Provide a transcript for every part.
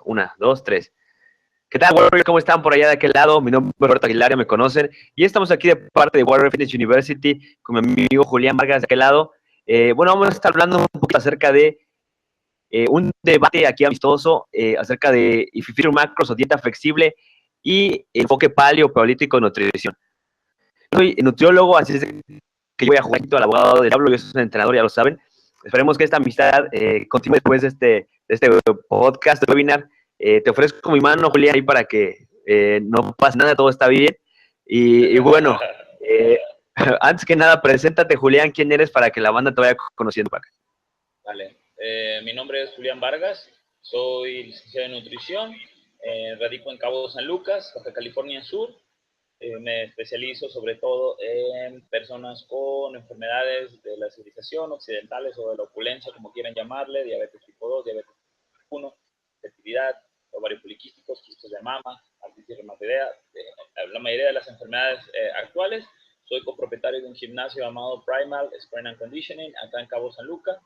Una, dos, tres. ¿Qué tal, Warrior? ¿Cómo están por allá de aquel lado? Mi nombre es Roberto Aguilar, ya me conocen. Y estamos aquí de parte de Warrior Fitness University con mi amigo Julián Vargas de aquel lado. Bueno, vamos a estar hablando un poquito acerca de un debate aquí amistoso acerca de if you feed macros o dieta flexible y enfoque paleo, paleolítico, nutrición. Soy nutriólogo, así es que yo voy a jugar al abogado del diablo, yo soy un entrenador, ya lo saben. Esperemos que esta amistad continúe después de este podcast, de webinar. Te ofrezco mi mano, Julián, ahí para que no pase nada, todo está bien. Y bueno, antes que nada, preséntate, Julián, quién eres para que la banda te vaya conociendo. Vale, mi nombre es Julián Vargas, soy licenciado en nutrición, radico en Cabo San Lucas, Baja California Sur. Me especializo sobre todo en personas con enfermedades de la civilización, occidentales o de la opulencia, como quieran llamarle, diabetes tipo 2, diabetes tipo 1, fertilidad, ovarios poliquísticos, quistes de mama, artritis reumatoidea, la mayoría de las enfermedades actuales. Soy copropietario de un gimnasio llamado Primal Strength and Conditioning acá en Cabo San Lucas.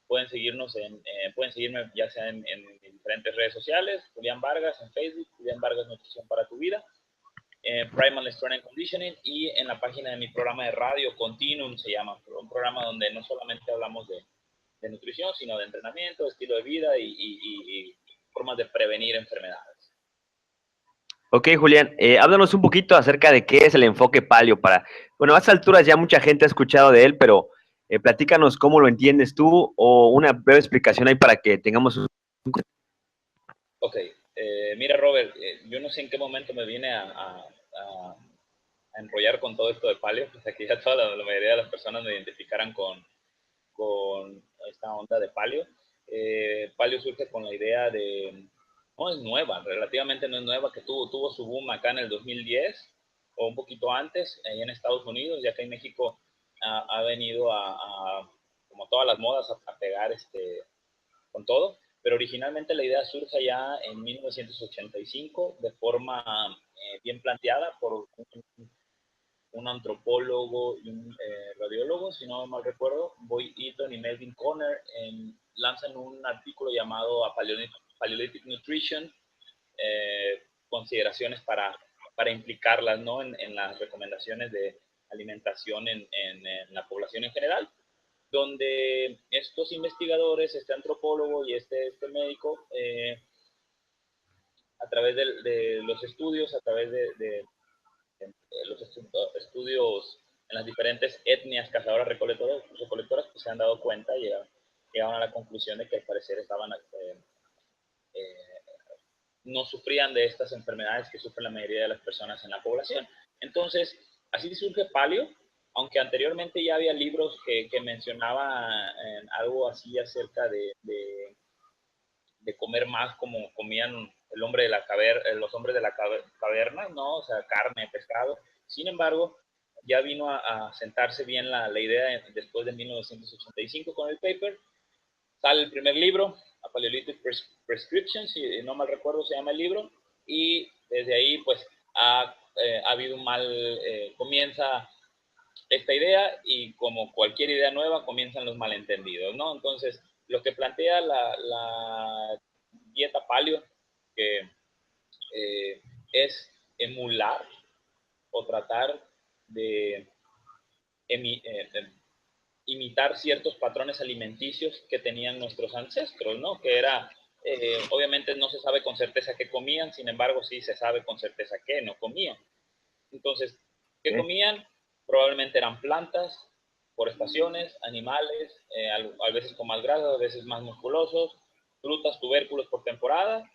Pueden seguirme ya sea en diferentes redes sociales, Julián Vargas en Facebook, Julián Vargas Nutrición para tu Vida, Primal Strength and Conditioning, y en la página de mi programa de radio, Continuum se llama, un programa donde no solamente hablamos de nutrición, sino de entrenamiento, de estilo de vida y formas de prevenir enfermedades. Ok, Julián, háblanos un poquito acerca de qué es el enfoque paleo para... Bueno, a estas alturas ya mucha gente ha escuchado de él, pero platícanos cómo lo entiendes tú o una breve explicación ahí para que tengamos un... Ok, mira Robert, yo no sé en qué momento me viene a enrollar con todo esto de paleo, pues aquí ya toda la mayoría de las personas me identificaran con esta onda de paleo. Paleo surge con la idea de, no es nueva, relativamente no es nueva, que tuvo su boom acá en el 2010 o un poquito antes, en Estados Unidos, ya que en México ha venido como todas las modas, a pegar con todo, pero originalmente la idea surge ya en 1985 de forma bien planteada por un antropólogo y un radiólogo, si no mal recuerdo, Boyd Eaton y Melvin Conner, lanzan un artículo llamado A Paleolithic Nutrition, consideraciones para implicarlas, ¿no?, en las recomendaciones de alimentación en la población en general, donde estos investigadores, este antropólogo y este médico, a través de los estudios, a través de los estudios en las diferentes etnias cazadoras recolectoras, pues se han dado cuenta y llegaron a la conclusión de que al parecer estaban no sufrían de estas enfermedades que sufren la mayoría de las personas en la población. Entonces, así surge paleo, aunque anteriormente ya había libros que mencionaban algo así acerca de comer más como comían el hombre de la los hombres de la caverna, ¿no? O sea, carne, pescado. Sin embargo, ya vino a sentarse bien la idea después de 1985 con el paper. Sale el primer libro, A Paleolithic Prescription, si no mal recuerdo se llama el libro, y desde ahí pues ha habido comienza esta idea, y como cualquier idea nueva comienzan los malentendidos, ¿no? Entonces, lo que plantea la dieta paleo, que es emular o tratar de imitar ciertos patrones alimenticios que tenían nuestros ancestros, ¿no? Que era, obviamente no se sabe con certeza qué comían, sin embargo sí se sabe con certeza qué no comían. Entonces, ¿qué comían? Probablemente eran plantas, por estaciones, animales, a veces con más grasa, a veces más musculosos, frutas, tubérculos por temporada,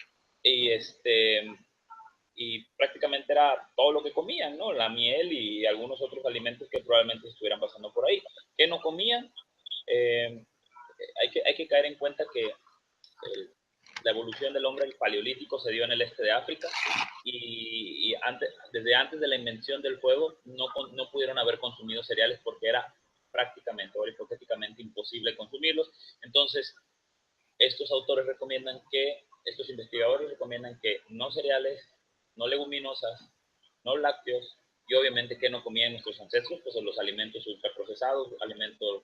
y prácticamente era todo lo que comían, ¿no? La miel y algunos otros alimentos que probablemente estuvieran pasando por ahí. ¿Qué no comían? Hay que caer en cuenta que la evolución del hombre, el paleolítico, se dio en el este de África, y desde antes de la invención del fuego no pudieron haber consumido cereales porque era prácticamente o hipotéticamente imposible consumirlos. Entonces, estos investigadores recomiendan que no cereales, no leguminosas, no lácteos, y obviamente que no comían nuestros ancestros, pues los alimentos ultraprocesados, alimentos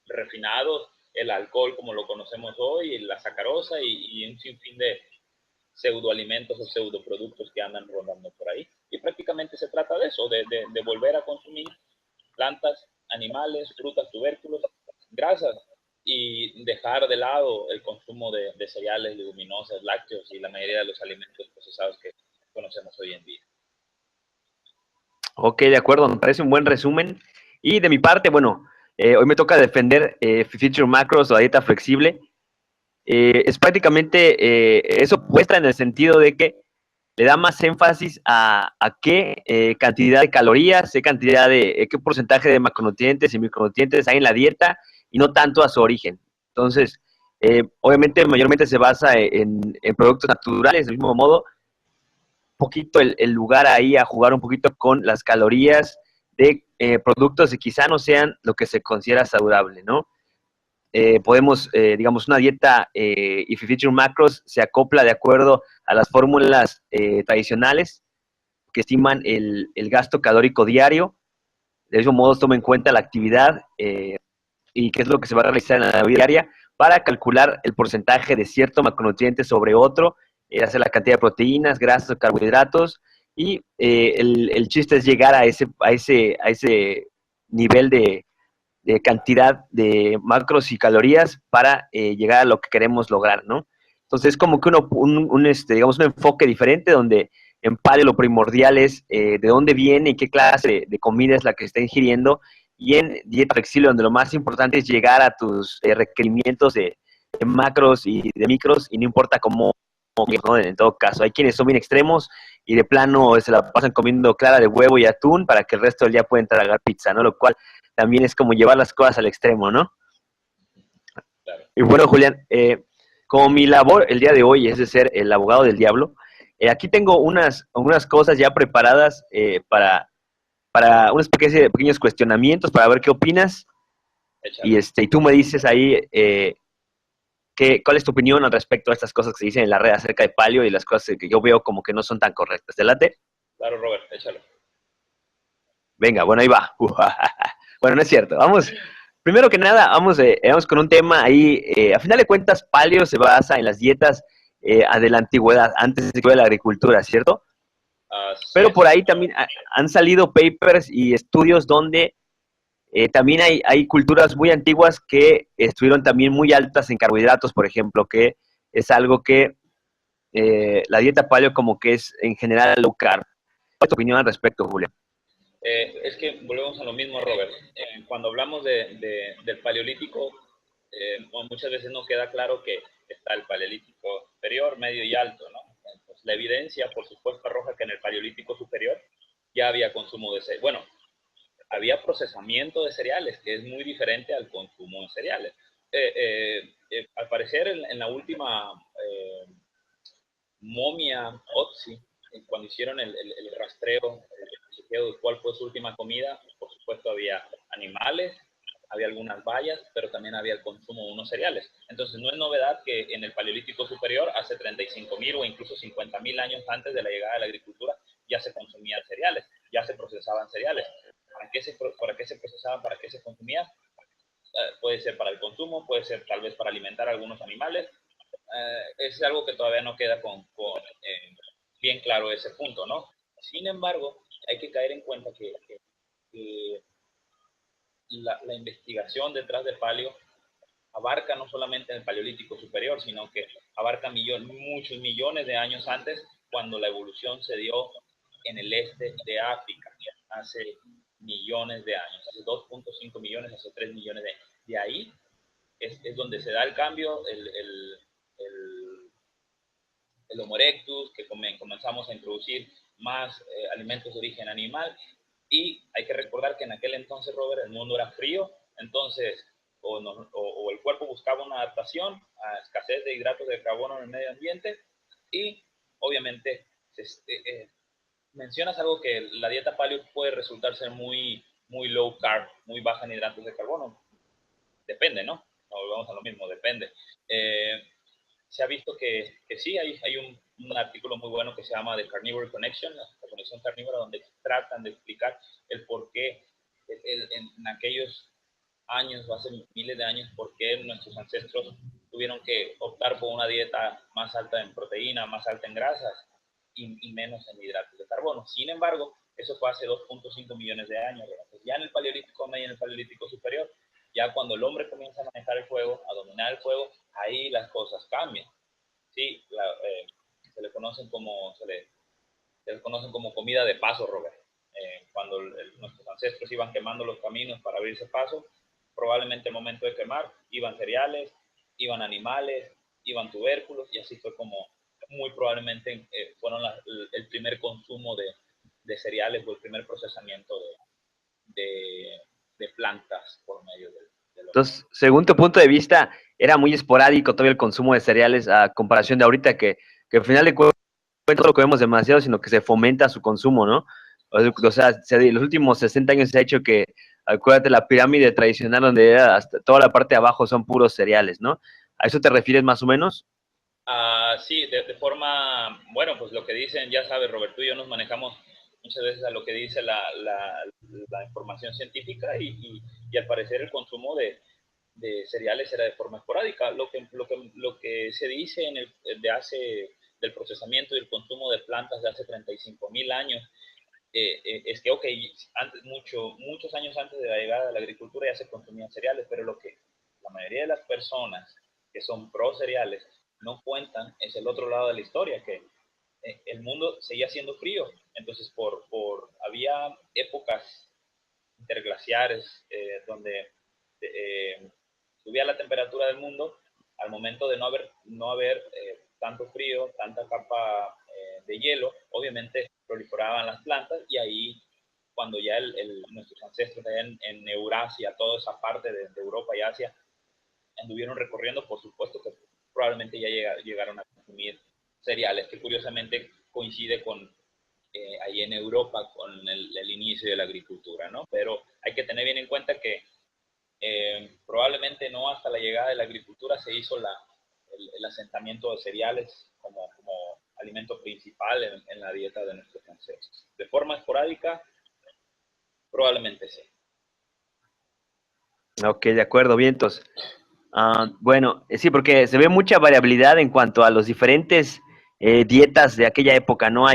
refinados, el alcohol como lo conocemos hoy, la sacarosa y un sinfín pseudoalimentos o pseudoproductos que andan rondando por ahí. Y prácticamente se trata de eso, de volver a consumir plantas, animales, frutas, tubérculos, grasas, y dejar de lado el consumo de cereales, leguminosas, lácteos y la mayoría de los alimentos procesados que conocemos hoy en día. Ok, de acuerdo, me parece un buen resumen. Y de mi parte, bueno, hoy me toca defender Feature Macros o la dieta flexible. Es prácticamente es opuesta en el sentido de que le da más énfasis a qué cantidad de calorías, qué cantidad de, qué porcentaje de macronutrientes y micronutrientes hay en la dieta y no tanto a su origen. Entonces, obviamente, mayormente se basa en productos naturales, del mismo modo, poquito el lugar ahí a jugar un poquito con las calorías de productos que quizá no sean lo que se considera saludable, ¿no? Podemos, digamos, una dieta If You Feature Macros se acopla de acuerdo a las fórmulas tradicionales que estiman el gasto calórico diario. De mismo modo, toma en cuenta la actividad y qué es lo que se va a realizar en la vida diaria para calcular el porcentaje de cierto macronutriente sobre otro, hacer la cantidad de proteínas, grasas o carbohidratos, y el chiste es llegar a ese nivel de cantidad de macros y calorías para llegar a lo que queremos lograr, ¿no? Entonces es como que digamos, un enfoque diferente donde en paleo lo primordial es de dónde viene y qué clase de comida es la que está ingiriendo, y en dieta flexible donde lo más importante es llegar a tus requerimientos de macros y de micros, y no importa cómo, ¿no? En todo caso, hay quienes son bien extremos y de plano se la pasan comiendo clara de huevo y atún para que el resto del día pueden tragar pizza, ¿no? Lo cual también es como llevar las cosas al extremo, ¿no? Claro. Y bueno, Julián, como mi labor el día de hoy es de ser el abogado del diablo, aquí tengo unas cosas ya preparadas para unos pequeños cuestionamientos para ver qué opinas. Y tú me dices ahí cuál es tu opinión al respecto a estas cosas que se dicen en la red acerca de paleo y las cosas que yo veo como que no son tan correctas. ¿Te late? Claro, Robert, échalo. Venga, bueno, ahí va. Bueno, no es cierto. Vamos, primero que nada, vamos con un tema ahí. A final de cuentas, paleo se basa en las dietas de la antigüedad, antes de la agricultura, ¿cierto? Así Pero es. por ahí también han salido papers y estudios donde también hay culturas muy antiguas que estuvieron también muy altas en carbohidratos, por ejemplo, que es algo que la dieta paleo como que es en general low carb. ¿Cuál es tu opinión al respecto, Julia? Es que volvemos a lo mismo, Robert. Cuando hablamos del paleolítico, muchas veces no queda claro que está el paleolítico superior, medio y alto, ¿no? Entonces, la evidencia, por supuesto, arroja que en el paleolítico superior ya había consumo de cereales. Bueno, había procesamiento de cereales, que es muy diferente al consumo de cereales. Al parecer, en la última momia Otzi, cuando hicieron el rastreo, el chequeo de cuál fue su última comida, por supuesto había animales, había algunas bayas, pero también había el consumo de unos cereales. Entonces no es novedad que en el Paleolítico Superior, hace 35.000 o incluso 50.000 años antes de la llegada de la agricultura, ya se consumían cereales, ya se procesaban cereales. ¿Para qué se procesaban? ¿Para qué se consumían? Puede ser para el consumo, puede ser tal vez para alimentar a algunos animales. Es algo que todavía no queda bien claro ese punto, ¿no? Sin embargo, hay que caer en cuenta que la investigación detrás del paleo abarca no solamente el paleolítico superior, sino que abarca muchos millones de años antes, cuando la evolución se dio en el este de África, hace millones de años, hace 2.5 millones, hace 3 millones de años. De ahí es donde se da el cambio, el Homo erectus, que comenzamos a introducir más alimentos de origen animal. Y hay que recordar que en aquel entonces, Robert, el mundo era frío, entonces o el cuerpo buscaba una adaptación a escasez de hidratos de carbono en el medio ambiente, y obviamente mencionas algo, que la dieta paleo puede resultar ser muy, muy low carb, muy baja en hidratos de carbono. Depende, ¿no? Volvemos a lo mismo, depende. Se ha visto que sí, hay un artículo muy bueno que se llama The Carnivore Connection, la conexión carnívora, donde tratan de explicar el por qué en aquellos años, o hace miles de años, por qué nuestros ancestros tuvieron que optar por una dieta más alta en proteína, más alta en grasas y menos en hidratos de carbono. Sin embargo, eso fue hace 2.5 millones de años. Entonces, ya en el Paleolítico medio y en el Paleolítico superior, ya cuando el hombre comienza a manejar el fuego, a dominar el fuego, ahí las cosas cambian. Sí, se le conocen como comida de paso, Robert. Cuando nuestros ancestros iban quemando los caminos para abrirse paso, probablemente el momento de quemar, iban cereales, iban animales, iban tubérculos, y así fue como muy probablemente fueron el primer consumo de cereales o el primer procesamiento de plantas por medio de Entonces, según tu punto de vista, era muy esporádico todavía el consumo de cereales a comparación de ahorita, que al final de cuentas no lo comemos demasiado, sino que se fomenta su consumo, ¿no? O sea, los últimos 60 años se ha hecho que, acuérdate, la pirámide tradicional donde era hasta toda la parte de abajo son puros cereales, ¿no? ¿A eso te refieres más o menos? Sí, de forma, bueno, pues lo que dicen, ya sabes, Roberto y yo nos manejamos muchas veces a lo que dice la información científica y al parecer el consumo de cereales era de forma esporádica. Lo que se dice del procesamiento y el consumo de plantas de hace 35.000 años es que, ok, muchos años antes de la llegada de la agricultura ya se consumían cereales, pero lo que la mayoría de las personas que son pro cereales no cuentan es el otro lado de la historia, que el mundo seguía siendo frío. Entonces, había épocas interglaciares donde subía la temperatura del mundo al momento de no haber tanto frío, tanta capa de hielo, obviamente proliferaban las plantas y ahí cuando ya nuestros ancestros allá en Eurasia, toda esa parte de Europa y Asia, anduvieron recorriendo, por supuesto que probablemente ya llegaron a consumir cereales, que curiosamente coincide con ahí en Europa con el inicio de la agricultura, ¿no? Pero hay que tener bien en cuenta que probablemente no hasta la llegada de la agricultura se hizo el asentamiento de cereales como alimento principal en la dieta de nuestros ancestros. De forma esporádica, probablemente sí. Ok, de acuerdo, vientos. Bueno, sí, porque se ve mucha variabilidad en cuanto a los diferentes dietas de aquella época, ¿no?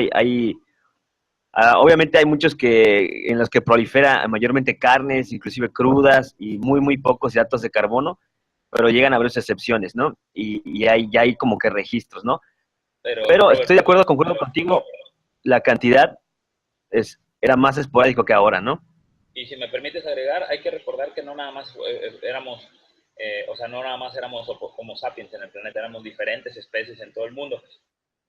Obviamente hay muchos en los que prolifera mayormente carnes, inclusive crudas, y muy pocos hidratos de carbono, pero llegan a haber excepciones, ¿no? Y ya hay como que registros, ¿no? Pero estoy de acuerdo, concuerdo contigo, la cantidad era más esporádico que ahora, ¿no? Y si me permites agregar, hay que recordar que no nada más éramos, no nada más éramos Homo sapiens en el planeta, éramos diferentes especies en todo el mundo.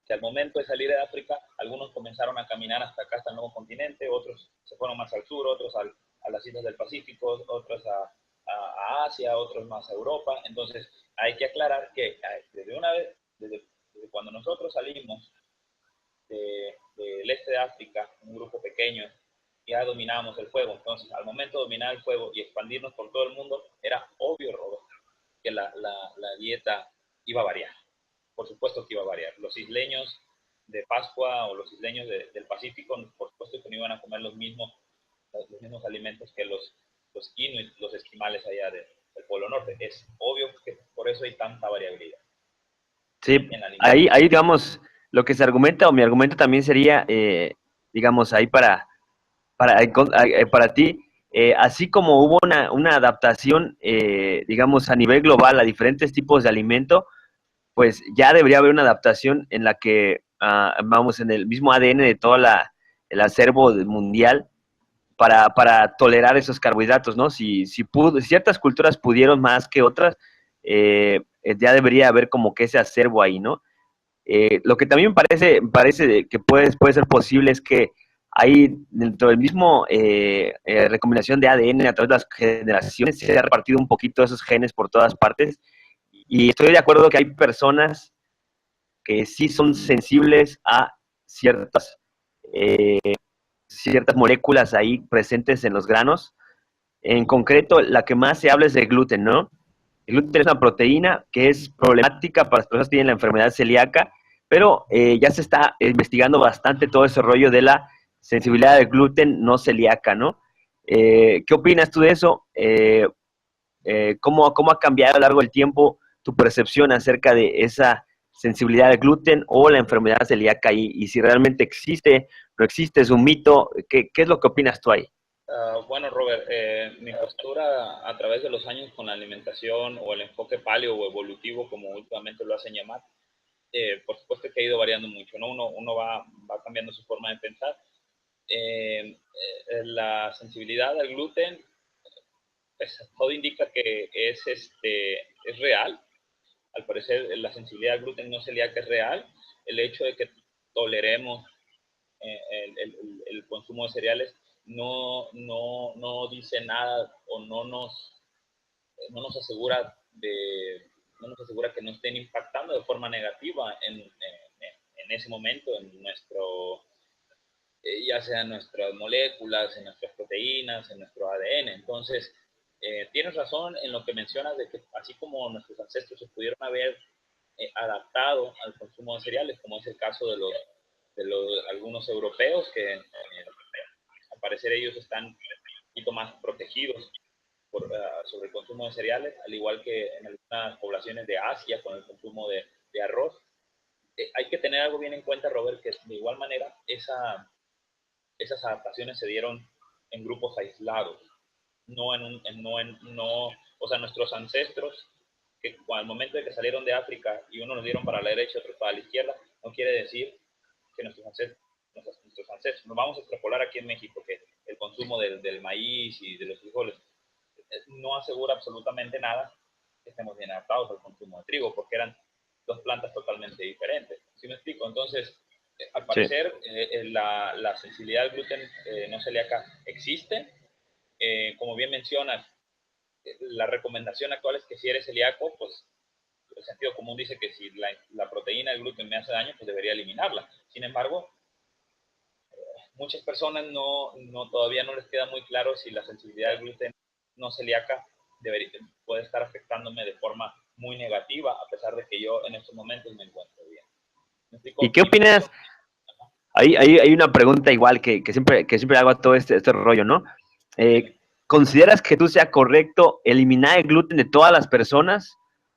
Que al momento de salir de África, algunos comenzaron a caminar hasta acá, hasta el nuevo continente, otros se fueron más al sur, otros a las islas del Pacífico, otros a Asia, otros más a Europa. Entonces, hay que aclarar que desde cuando nosotros salimos del este de África, un grupo pequeño, ya dominábamos el fuego. Entonces, al momento de dominar el fuego y expandirnos por todo el mundo, era obvio, Robert, que la dieta iba a variar. Por supuesto que iba a variar. Los isleños de Pascua o los isleños del Pacífico, por supuesto que no iban a comer los mismos alimentos que los inuit, los esquimales allá del Polo Norte. Es obvio que por eso hay tanta variabilidad. Sí, ahí digamos, lo que se argumenta, o mi argumento también sería, digamos, ahí para ti, así como hubo una adaptación, digamos, a nivel global a diferentes tipos de alimento, pues ya debería haber una adaptación en la que, vamos, en el mismo ADN de todo el acervo mundial para tolerar esos carbohidratos, ¿no? Si ciertas culturas pudieron más que otras, ya debería haber como que ese acervo ahí, ¿no? Lo que también parece que puede ser posible es que hay dentro del mismo recombinación de ADN a través de las generaciones se ha repartido un poquito esos genes por todas partes, y estoy de acuerdo que hay personas que sí son sensibles a ciertas moléculas ahí presentes en los granos. En concreto, la que más se habla es de gluten, ¿no? El gluten es una proteína que es problemática para las personas que tienen la enfermedad celíaca, pero ya se está investigando bastante todo ese rollo de la sensibilidad al gluten no celíaca, ¿no? ¿Qué opinas tú de eso? ¿Cómo ha cambiado a lo largo del tiempo tu percepción acerca de esa sensibilidad al gluten o la enfermedad celíaca y si realmente existe, no existe, es un mito. ¿Qué es lo que opinas tú ahí? Bueno, Robert, mi postura a través de los años con la alimentación o el enfoque paleo o evolutivo, como últimamente lo hacen llamar, por supuesto que ha ido variando mucho, ¿no? Uno va cambiando su forma de pensar. La sensibilidad al gluten, pues, todo indica que es real. Al parecer, la sensibilidad al gluten no celíaca es real. El hecho de que toleremos el consumo de cereales no dice nada o no nos asegura no nos asegura que no estén impactando de forma negativa en ese momento en nuestro, ya sea en nuestras moléculas, en nuestras proteínas, en nuestro ADN. Entonces, tienes razón en lo que mencionas de que así como nuestros ancestros se pudieron haber adaptado al consumo de cereales, como es el caso de algunos europeos que al parecer ellos están un poquito más protegidos sobre el consumo de cereales, al igual que en algunas poblaciones de Asia con el consumo de arroz. Hay que tener algo bien en cuenta, Robert, que de igual manera esas adaptaciones se dieron en grupos aislados, o sea, nuestros ancestros, que al momento de que salieron de África y uno nos dieron para la derecha y otros para la izquierda, no quiere decir que nuestros ancestros, nos vamos a extrapolar aquí en México, que el consumo del maíz y de los frijoles no asegura absolutamente nada que estemos bien adaptados al consumo de trigo, porque eran dos plantas totalmente diferentes. ¿Sí me explico? Entonces, al Sí. parecer, la sensibilidad al gluten no celíaca existe. Como bien mencionas, la recomendación actual es que si eres celíaco, pues el sentido común dice que si la proteína del gluten me hace daño, pues debería eliminarla. Sin embargo, muchas personas todavía no les queda muy claro si la sensibilidad al gluten no celíaca puede estar afectándome de forma muy negativa, a pesar de que yo en estos momentos me encuentro bien. ¿Me ¿Y explico? qué opinas? Hay una pregunta igual que siempre hago a todo este rollo, ¿no? Dime. ¿Consideras que tú sea correcto eliminar el gluten de todas las personas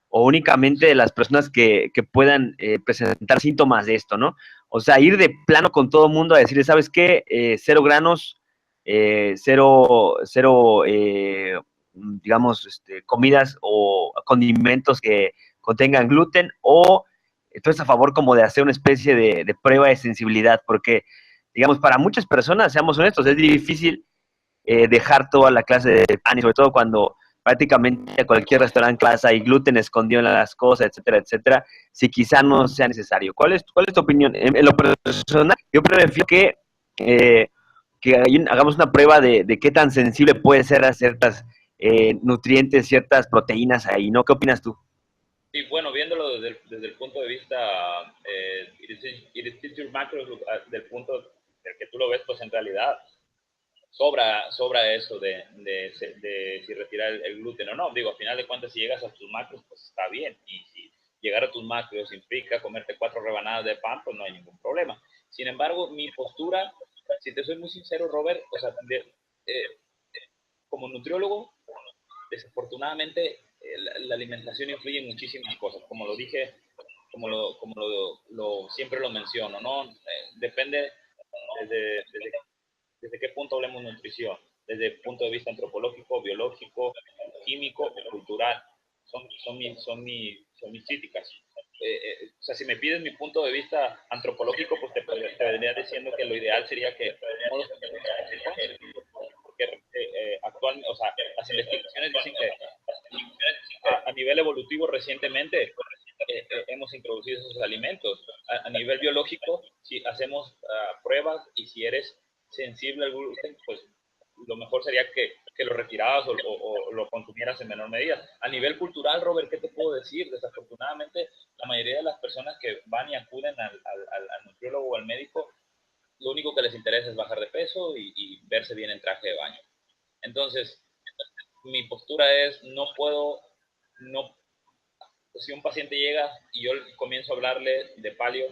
o únicamente de las personas que puedan presentar síntomas de esto, ¿no? O sea, ir de plano con todo el mundo a decirle, ¿sabes qué? Cero granos, cero, digamos, comidas o condimentos que contengan gluten, o entonces a favor como de hacer una especie de prueba de sensibilidad, porque, digamos, para muchas personas, seamos honestos, es difícil dejar toda la clase de pan, y sobre todo cuando prácticamente a cualquier restaurante clase hay gluten escondido en las cosas, etcétera, etcétera, si quizá no sea necesario. ¿Cuál es tu opinión? En lo personal, yo prefiero que hagamos una prueba de qué tan sensible puede ser a ciertas nutrientes, ciertas proteínas ahí, ¿no? ¿Qué opinas tú? Sí, bueno, viéndolo desde el punto de vista macro, del punto del que tú lo ves, pues en realidad sobra eso de si retirar el gluten o no. Digo, al final de cuentas, si llegas a tus macros, pues está bien. Y si llegar a tus macros implica comerte 4 rebanadas de pan, pues no hay ningún problema. Sin embargo, mi postura, si te soy muy sincero, Robert, o sea, eh, como nutriólogo, desafortunadamente la alimentación influye en muchísimas cosas. Como lo dije, siempre lo menciono, ¿no? Depende desde qué punto hablemos de nutrición, desde el punto de vista antropológico, biológico, químico o cultural. Son mis críticas. O sea, si me pides mi punto de vista antropológico, pues te vendría diciendo que lo ideal sería que todos porque actualmente, o sea, las investigaciones dicen que a nivel evolutivo recientemente hemos introducido esos alimentos. A nivel biológico, si hacemos pruebas y si eres sensible al gluten, pues lo mejor sería que lo retiraras o lo consumieras en menor medida. A nivel cultural, Robert, ¿qué te puedo decir? Desafortunadamente, la mayoría de las personas que van y acuden al nutriólogo o al médico, lo único que les interesa es bajar de peso y verse bien en traje de baño. Entonces, mi postura es, no, si un paciente llega y yo comienzo a hablarle de paleo,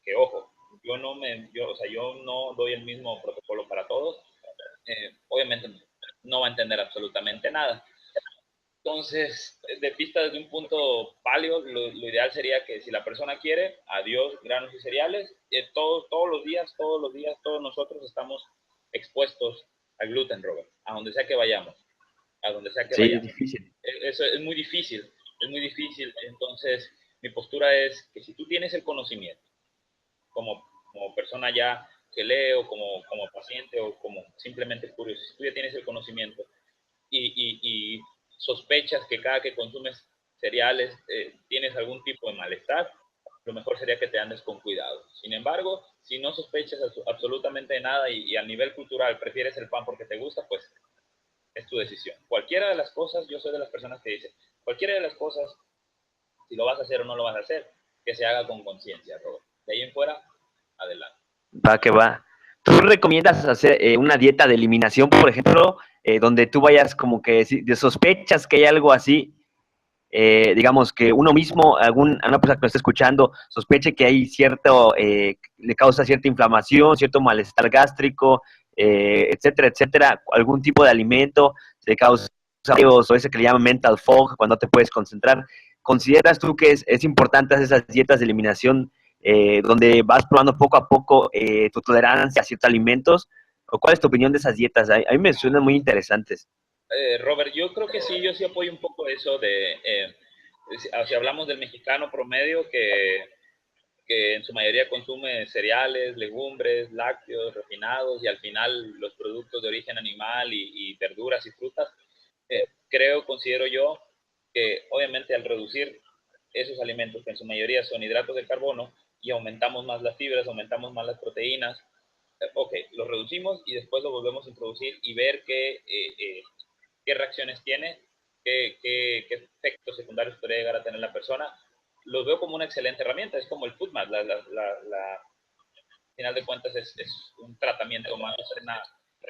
que ojo, o sea, yo no doy el mismo protocolo para todos, obviamente no va a entender absolutamente nada. Entonces, de vista desde un punto paleo, lo ideal sería que si la persona quiere, adiós granos y cereales. Todos los días, todos nosotros estamos expuestos al gluten, Robert, a donde sea que vayamos, a donde sea que Sí, es vayamos. difícil. Eso es muy difícil, es muy difícil. Entonces, mi postura es que si tú tienes el conocimiento, como persona ya que lee o como paciente o como simplemente curioso, si tú ya tienes el conocimiento y sospechas que cada que consumes cereales tienes algún tipo de malestar, lo mejor sería que te andes con cuidado. Sin embargo, si no sospechas absolutamente de nada y a nivel cultural prefieres el pan porque te gusta, pues es tu decisión. Cualquiera de las cosas, yo soy de las personas que dicen, cualquiera de las cosas, si lo vas a hacer o no lo vas a hacer, que se haga con conciencia, Robert. De ahí en fuera, adelante. Va que va. ¿Tú recomiendas hacer una dieta de eliminación, por ejemplo, donde tú vayas como que si de sospechas que hay algo así, digamos que uno mismo, una persona que nos está escuchando, sospeche que hay cierto, le causa cierta inflamación, cierto malestar gástrico, etcétera, etcétera, algún tipo de alimento, le causa o ese que le llaman mental fog, cuando no te puedes concentrar? ¿Consideras tú que es importante hacer esas dietas de eliminación donde vas probando poco a poco tu tolerancia a ciertos alimentos? ¿O cuál es tu opinión de esas dietas? A mí me suenan muy interesantes. Robert, yo sí apoyo un poco eso si hablamos del mexicano promedio que en su mayoría consume cereales, legumbres, lácteos, refinados y al final los productos de origen animal y verduras y frutas, considero yo que obviamente al reducir esos alimentos que en su mayoría son hidratos de carbono y aumentamos más las fibras, aumentamos más las proteínas, ok, los reducimos y después lo volvemos a introducir y ver qué reacciones tiene, qué efectos secundarios podría llegar a tener la persona. Los veo como una excelente herramienta, es como el FoodMap, al final de cuentas es un tratamiento más,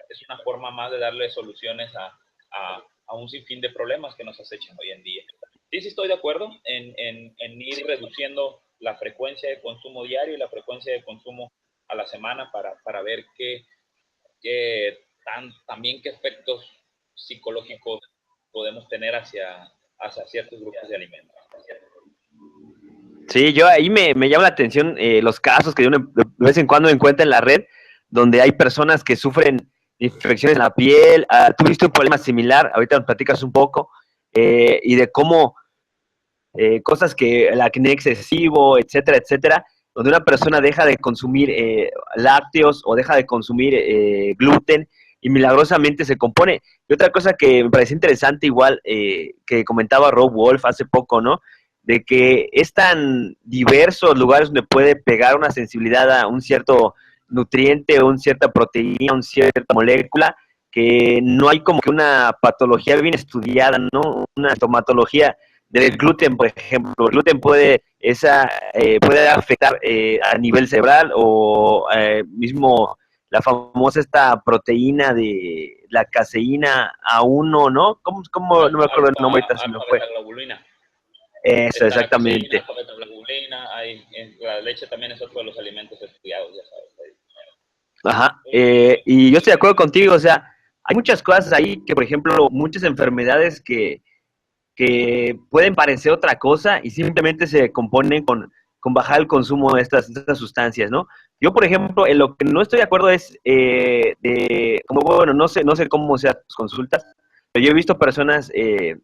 es una forma más de darle soluciones a un sinfín de problemas que nos acechan hoy en día. Sí estoy de acuerdo en ir reduciendo la frecuencia de consumo diario y la frecuencia de consumo a la semana para ver también qué efectos psicológicos podemos tener hacia ciertos grupos de alimentos. Sí, yo ahí me llama la atención los casos que uno de vez en cuando encuentra en la red, donde hay personas que sufren infecciones en la piel. Tuviste un problema similar, ahorita nos platicas un poco, y de cómo cosas que el acné excesivo, etcétera, etcétera, donde una persona deja de consumir lácteos o deja de consumir gluten y milagrosamente se compone. Y otra cosa que me parece interesante, igual que comentaba Rob Wolf hace poco, ¿no? De que es tan diversos lugares donde puede pegar una sensibilidad a un cierto nutriente, o una cierta proteína, una cierta molécula, que no hay como que una patología bien estudiada, ¿no? Una tomatología del gluten, por ejemplo. El gluten puede afectar a nivel cerebral o mismo la famosa esta proteína de la caseína A1, ¿no? ¿Cómo? No me acuerdo el nombre, ahorita se me Alfa fue. beta globulina. Eso, Está la caseína, exactamente. alfa beta globulina, la leche también es otro de los alimentos estudiados, ya sabes. Ajá. Y yo estoy de acuerdo contigo, o sea, hay muchas cosas ahí que, por ejemplo, muchas enfermedades que pueden parecer otra cosa y simplemente se componen con bajar el consumo de estas sustancias, ¿no? Yo, por ejemplo, en lo que no estoy de acuerdo es como, bueno, no sé cómo sean tus consultas, pero yo he visto personas,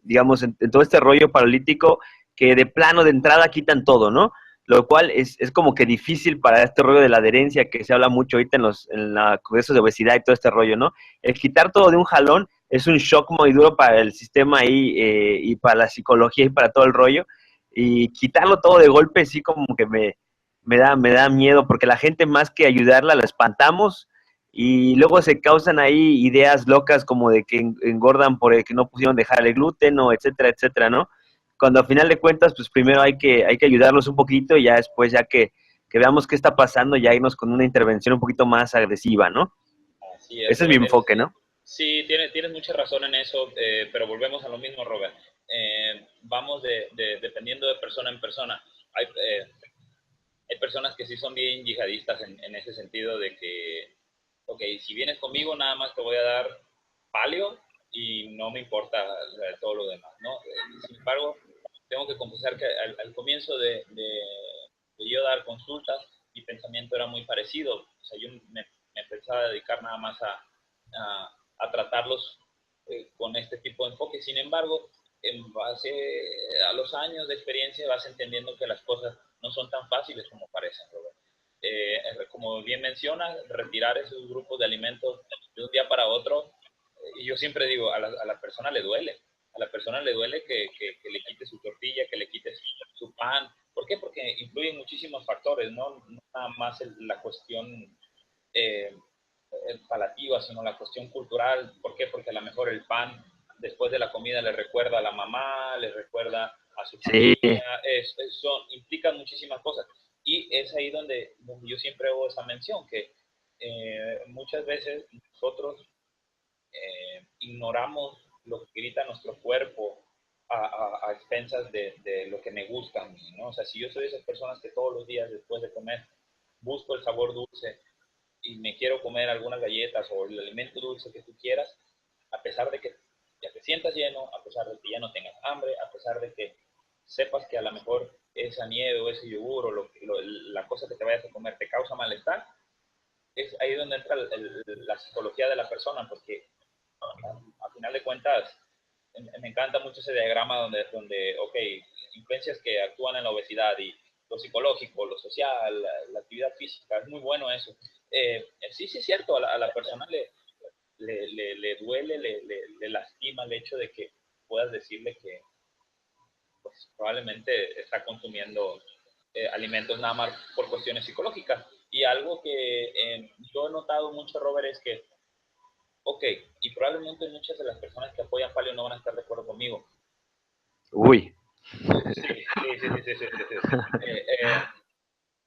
digamos, en todo este rollo paralítico que de plano, de entrada, quitan todo, ¿no? Lo cual es como que difícil para este rollo de la adherencia que se habla mucho ahorita en la congresos de obesidad y todo este rollo, ¿no? El quitar todo de un jalón es un shock muy duro para el sistema ahí y para la psicología y para todo el rollo. Y quitarlo todo de golpe sí como que me da miedo, porque la gente más que ayudarla la espantamos y luego se causan ahí ideas locas como de que engordan por el que no pusieron dejar el gluten o etcétera, etcétera, ¿no? Cuando a final de cuentas, pues primero hay que ayudarlos un poquito y ya después, ya que veamos qué está pasando, ya irnos con una intervención un poquito más agresiva, ¿no? Así es, Ese es mi Robert. enfoque, ¿no? Sí, tienes mucha razón en eso, pero volvemos a lo mismo, Robert. Vamos dependiendo de persona en persona. Hay personas que sí son bien yihadistas en ese sentido de que, ok, si vienes conmigo nada más te voy a dar paleo y no me importa todo lo demás, ¿no? Sin embargo, tengo que confesar que al comienzo de yo dar consultas, mi pensamiento era muy parecido. O sea, yo me empezaba a dedicar nada más a tratarlos con este tipo de enfoque. Sin embargo, en base a los años de experiencia vas entendiendo que las cosas no son tan fáciles como parecen, Robert. Como bien mencionas, retirar esos grupos de alimentos de un día para otro, y yo siempre digo, a la persona le duele. A la persona le duele que le quites su tortilla, que le quites su pan. ¿Por qué? Porque influyen muchísimos factores, no nada más la cuestión palativa, sino la cuestión cultural. ¿Por qué? Porque a lo mejor el pan después de la comida le recuerda a la mamá, le recuerda a su Sí, familia, implican muchísimas cosas. Y es ahí donde yo siempre hago esa mención, que muchas veces nosotros ignoramos lo que grita nuestro cuerpo a expensas de lo que me gusta a mí, ¿no? O sea, si yo soy de esas personas que todos los días después de comer busco el sabor dulce y me quiero comer algunas galletas o el alimento dulce que tú quieras, a pesar de que ya te sientas lleno, a pesar de que ya no tengas hambre, a pesar de que sepas que a lo mejor esa nieve o ese yogur o la cosa que te vayas a comer te causa malestar, es ahí donde entra la psicología de la persona, porque a final de cuentas me encanta mucho ese diagrama donde ok, influencias que actúan en la obesidad y lo psicológico, lo social, la actividad física, es muy bueno eso. Sí, sí es cierto, a la persona le duele, le lastima el hecho de que puedas decirle que pues, probablemente está consumiendo alimentos nada más por cuestiones psicológicas. Y algo que yo he notado mucho, Robert, es que, ok, y probablemente muchas de las personas que apoyan paleo no van a estar de acuerdo conmigo. uy. Sí.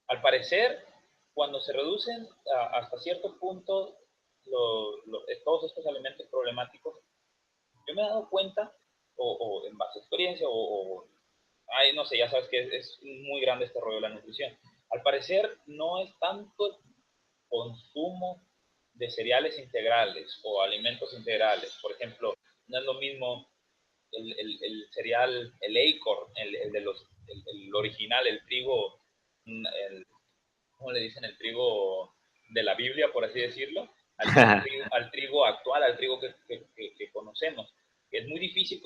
Al parecer, cuando se reducen hasta cierto punto todos estos alimentos problemáticos, yo me he dado cuenta, o en base a experiencia, ay, no sé, ya sabes que es muy grande este rollo de la nutrición. Al parecer, no es tanto el consumo de cereales integrales o alimentos integrales. Por ejemplo, no es lo mismo el cereal, el Acorn, el original, el trigo, ¿cómo le dicen? El trigo de la Biblia, por así decirlo, al trigo actual, al trigo que conocemos. Es muy difícil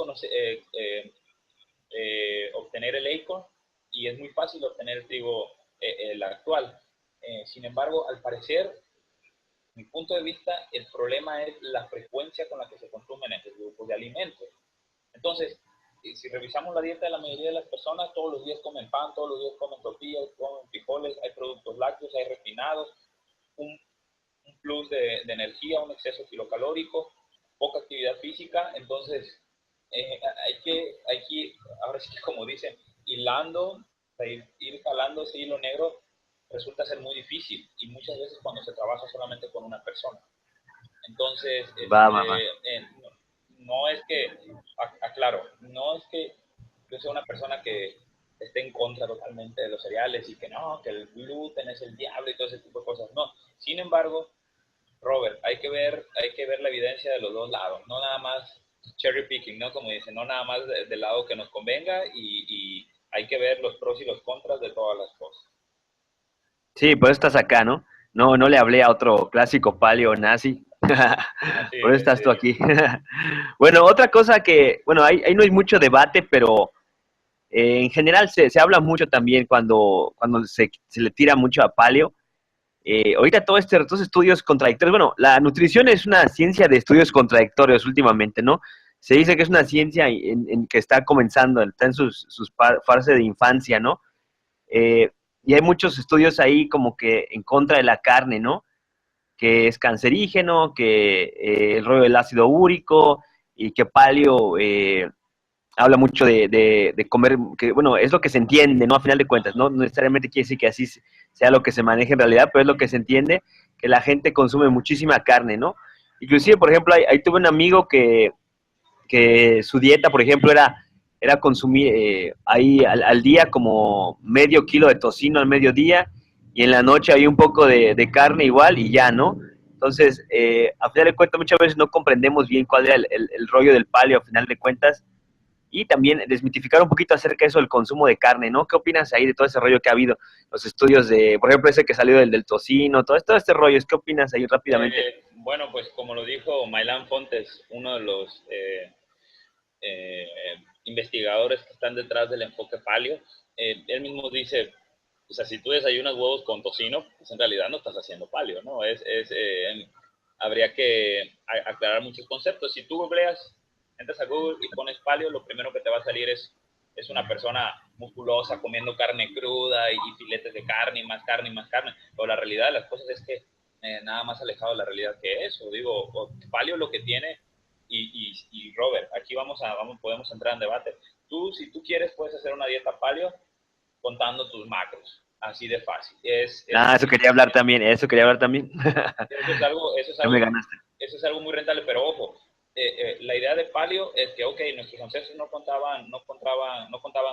obtener el Acorn y es muy fácil obtener el trigo el actual. Sin embargo, al parecer, mi punto de vista, el problema es la frecuencia con la que se consumen estos grupos de alimentos. Entonces, si revisamos la dieta de la mayoría de las personas, todos los días comen pan, todos los días comen tortillas, comen frijoles, hay productos lácteos, hay refinados, un plus de energía, un exceso kilocalórico, poca actividad física. Entonces, hay que, ahora sí que como dicen, hilando, ir jalando ese hilo negro resulta ser muy difícil y muchas veces cuando se trabaja solamente con una persona. Entonces, Va, mamá. no es que, aclaro, no es que yo sea una persona que esté en contra totalmente de los cereales y que no, que el gluten es el diablo y todo ese tipo de cosas. No, sin embargo, Robert, hay que ver la evidencia de los dos lados, no nada más cherry picking, ¿no? Como dicen, no nada más del lado que nos convenga y hay que ver los pros y los contras de todas las cosas. Sí, por eso estás acá, ¿no? No, no le hablé a otro clásico paleo nazi. Por eso estás tú aquí. Bueno, otra cosa que, bueno, ahí no hay mucho debate, pero en general se habla mucho también cuando se le tira mucho a paleo. Ahorita estos estudios contradictorios, bueno, la nutrición es una ciencia de estudios contradictorios últimamente, ¿no? Se dice que es una ciencia en que está comenzando, está en sus fase de infancia, ¿no? Y hay muchos estudios ahí como que en contra de la carne, ¿no? Que es cancerígeno, que el rollo del ácido úrico y que paleo habla mucho de comer, que bueno, es lo que se entiende, ¿no? A final de cuentas, no necesariamente quiere decir que así sea lo que se maneje en realidad, pero es lo que se entiende, que la gente consume muchísima carne, ¿no? Inclusive, por ejemplo, ahí tuve un amigo que su dieta, por ejemplo, era consumir ahí al día como medio kilo de tocino al mediodía y en la noche había un poco de carne igual y ya, ¿no? Entonces, a final de cuentas, muchas veces no comprendemos bien cuál era el rollo del paleo, a final de cuentas, y también desmitificar un poquito acerca de eso del consumo de carne, ¿no? ¿Qué opinas ahí de todo ese rollo que ha habido? Los estudios de, por ejemplo, ese que salió del tocino, todo este rollo, ¿qué opinas ahí rápidamente? Bueno, pues como lo dijo Mailán Fontes, uno de los eh, investigadores que están detrás del enfoque paleo, él mismo dice, o sea, si tú desayunas huevos con tocino, pues en realidad no estás haciendo paleo, ¿no? Habría que aclarar muchos conceptos. Si tú googleas, entras a Google y pones paleo, lo primero que te va a salir es una persona musculosa comiendo carne cruda y filetes de carne y más carne y más carne. Pero la realidad de las cosas es que nada más alejado de la realidad que eso. Digo, paleo lo que tiene y Robert, aquí podemos entrar en debate. Si tú quieres, puedes hacer una dieta paleo contando tus macros, así de fácil. Ah, eso quería hablar también. Eso es algo, eso es Ya me algo, ganaste. eso es algo muy rentable, pero ojo, la idea de paleo es que, ok, nuestros ancestros no contaban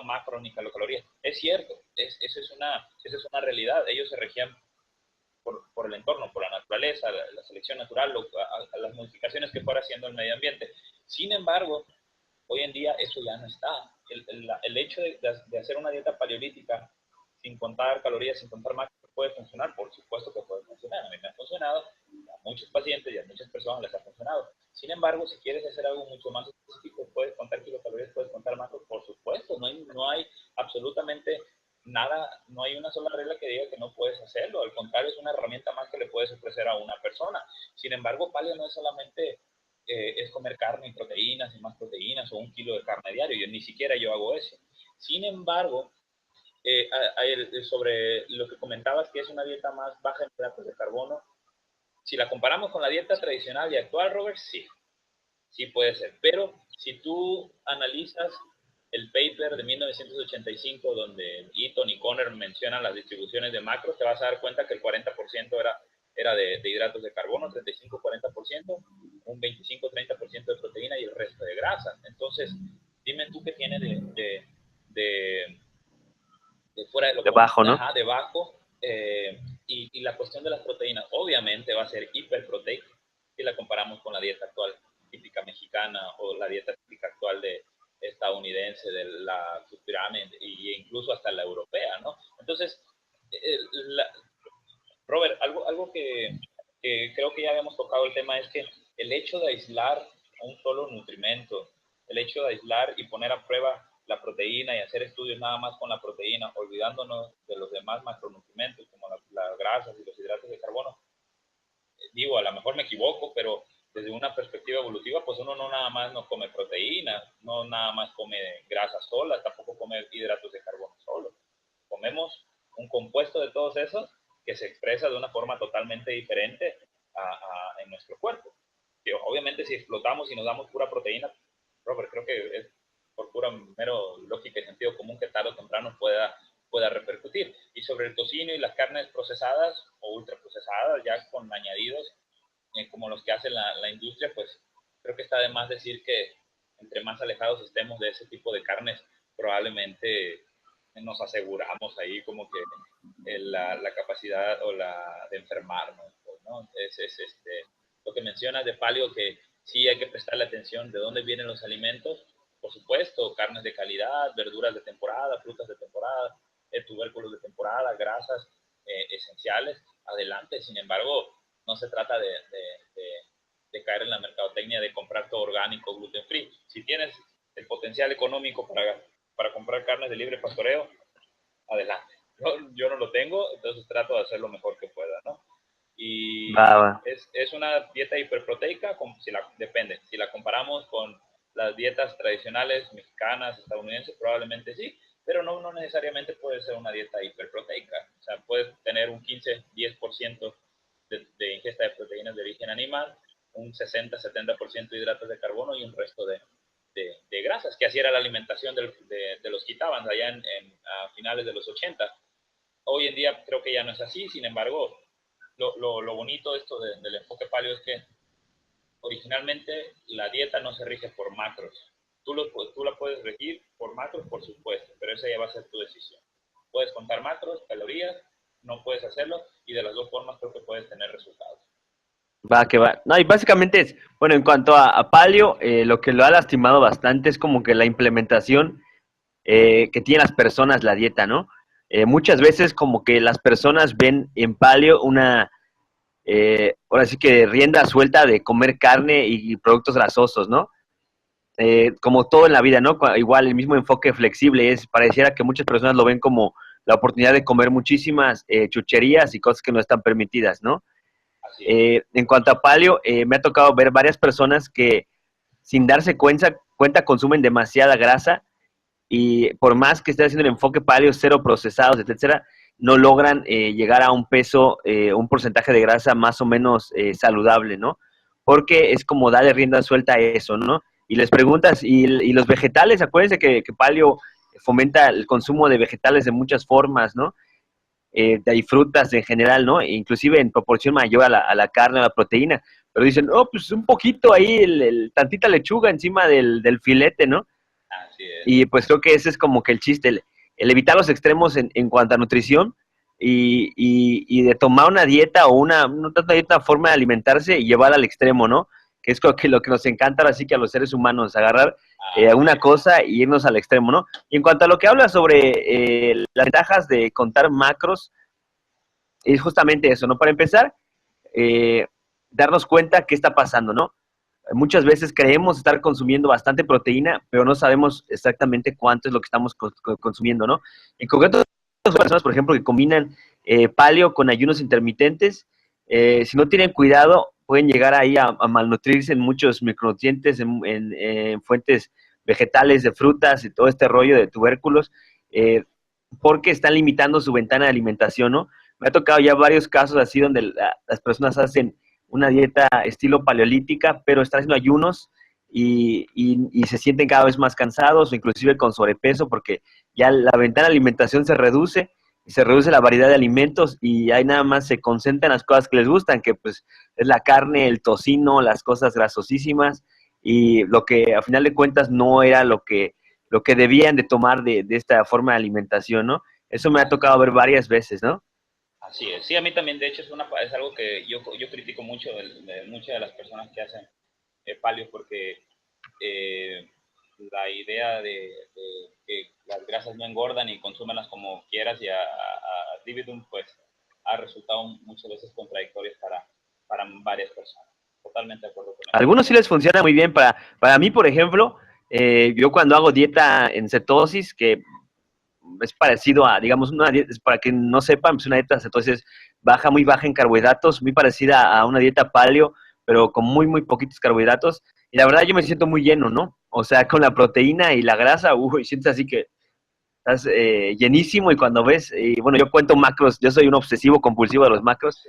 macros ni kilocalorías. Es cierto, eso es una realidad. Ellos se regían por el entorno, por la naturaleza, la selección natural, a las modificaciones que fuera haciendo el medio ambiente. Sin embargo, hoy en día eso ya no está. El hecho de hacer una dieta paleolítica sin contar calorías, sin contar macros, puede funcionar, por supuesto que puede funcionar. A mí me ha funcionado, a muchos pacientes y a muchas personas les ha funcionado. Sin embargo, si quieres hacer algo mucho más específico, puedes contar kilocalorías, puedes contar macros, por supuesto. No hay absolutamente nada, no hay una sola regla que diga que no puedes hacerlo. Al contrario, es una herramienta más que le puedes ofrecer a una persona. Sin embargo, paleo no es solamente es comer carne y proteínas y más proteínas o 1 kilo de carne diario. Ni siquiera yo hago eso. Sin embargo, sobre lo que comentabas, que es una dieta más baja en hidratos de carbono, si la comparamos con la dieta tradicional y actual, Robert, sí, sí puede ser. Pero si tú analizas el paper de 1985, donde Eaton y Conner mencionan las distribuciones de macros, te vas a dar cuenta que el 40% era de hidratos de carbono, 35-40%, un 25-30% de proteína y el resto de grasa. Entonces, dime tú qué tiene de, de fuera de lo Debajo, ¿no? ajá, debajo, y la cuestión de las proteínas, obviamente va a ser hiperproteica si la comparamos con la dieta actual típica mexicana o la dieta típica actual de estadounidense, de la pirámide e incluso hasta la europea, ¿no? Entonces, la, Robert, algo que creo que ya habíamos tocado el tema es que el hecho de aislar un solo nutrimento, el hecho de aislar y poner a prueba la proteína y hacer estudios nada más con la proteína, olvidándonos de los demás macronutrientes como las grasas y los hidratos de carbono, digo, a lo mejor me equivoco, pero desde una perspectiva evolutiva, pues uno no nada más no come proteína, no nada más come grasas solas, tampoco come hidratos de carbono solos. Comemos un compuesto de todos esos que se expresa de una forma totalmente diferente en nuestro cuerpo. Obviamente si explotamos y nos damos pura proteína, Robert, creo que es por pura mero lógica y sentido común que tarde o temprano pueda repercutir. Y sobre el tocino y las carnes procesadas o ultraprocesadas, ya con añadidos como los que hace la industria, pues creo que está de más decir que entre más alejados estemos de ese tipo de carnes, probablemente nos aseguramos ahí como que la capacidad de enfermarnos, ¿no? Lo que mencionas de paleo, que sí hay que prestarle atención de dónde vienen los alimentos, por supuesto, carnes de calidad, verduras de temporada, frutas de temporada, tubérculos de temporada, grasas esenciales, adelante. Sin embargo, no se trata de caer en la mercadotecnia de comprar todo orgánico, gluten free. Si tienes el potencial económico para comprar carnes de libre pastoreo, adelante. Yo no lo tengo, entonces trato de hacer lo mejor que pueda, ¿no? Va, Y va. es una dieta hiperproteica, depende. Si la comparamos con las dietas tradicionales mexicanas, estadounidenses, probablemente sí, pero no necesariamente puede ser una dieta hiperproteica. O sea, puedes tener un 15-10% de ingesta de proteínas de origen animal, un 60-70% de hidratos de carbono y un resto de grasas, que así era la alimentación de los Kitabans allá a finales de los 80. Hoy en día creo que ya no es así, sin embargo, lo bonito de esto del enfoque paleo es que originalmente la dieta no se rige por macros. Tú la puedes regir por macros, por supuesto, pero esa ya va a ser tu decisión. Puedes contar macros, calorías, no puedes hacerlo, y de las dos formas creo que puedes tener resultados. Va, que va. No, y básicamente es, bueno, en cuanto a paleo, lo que lo ha lastimado bastante es como que la implementación que tienen las personas la dieta, ¿no? Muchas veces como que las personas ven en paleo una, ahora sí que rienda suelta de comer carne y productos grasosos, ¿no? Como todo en la vida, ¿no? Igual el mismo enfoque flexible es, pareciera que muchas personas lo ven como la oportunidad de comer muchísimas chucherías y cosas que no están permitidas, ¿no? Así es. En cuanto a paleo, me ha tocado ver varias personas que sin darse cuenta consumen demasiada grasa y por más que esté haciendo el enfoque paleo, cero procesados, etcétera, no logran llegar a un peso, un porcentaje de grasa más o menos saludable, ¿no? Porque es como darle rienda suelta a eso, ¿no? Y les preguntas, y los vegetales, acuérdense que paleo fomenta el consumo de vegetales de muchas formas, ¿no? De frutas en general, ¿no? Inclusive en proporción mayor a la carne, a la proteína. Pero dicen, oh, pues un poquito ahí, tantita lechuga encima del filete, ¿no? Así es. Y pues creo que ese es como que el chiste, el evitar los extremos en cuanto a nutrición y de tomar una dieta o no tanto una dieta, una forma de alimentarse y llevarla al extremo, ¿no? Que es lo que nos encanta así que a los seres humanos, agarrar una cosa y irnos al extremo, ¿no? Y en cuanto a lo que habla sobre las ventajas de contar macros, es justamente eso, ¿no? Para empezar, darnos cuenta qué está pasando, ¿no? Muchas veces creemos estar consumiendo bastante proteína, pero no sabemos exactamente cuánto es lo que estamos consumiendo, ¿no? En concreto, personas, por ejemplo, que combinan paleo con ayunos intermitentes, si no tienen cuidado, pueden llegar ahí a malnutrirse en muchos micronutrientes, en fuentes vegetales, de frutas y todo este rollo de tubérculos, porque están limitando su ventana de alimentación, ¿no? Me ha tocado ya varios casos así donde las personas hacen una dieta estilo paleolítica, pero están haciendo ayunos y se sienten cada vez más cansados o inclusive con sobrepeso porque ya la ventana de alimentación se reduce y se reduce la variedad de alimentos y ahí nada más se concentran las cosas que les gustan, que pues es la carne, el tocino, las cosas grasosísimas y lo que a final de cuentas no era lo que debían de tomar de esta forma de alimentación, ¿no? Eso me ha tocado ver varias veces, ¿no? Así es. Sí, a mí también, de hecho, es algo que yo critico mucho de muchas de las personas que hacen paleo, porque eh, la idea de que las grasas no engordan y consúmelas como quieras y a dividum, pues ha resultado muchas veces contradictorias para varias personas. Totalmente de acuerdo con A eso. algunos sí les funciona muy bien. Para mí, por ejemplo, yo cuando hago dieta en cetosis, que es parecido a, digamos, una dieta, para que no sepan, pues una dieta cetosis baja, muy baja en carbohidratos, muy parecida a una dieta paleo, pero con muy, muy poquitos carbohidratos. Y la verdad yo me siento muy lleno, ¿no? O sea, con la proteína y la grasa, uy, sientes así que estás llenísimo y cuando ves, bueno, yo cuento macros, yo soy un obsesivo compulsivo de los macros,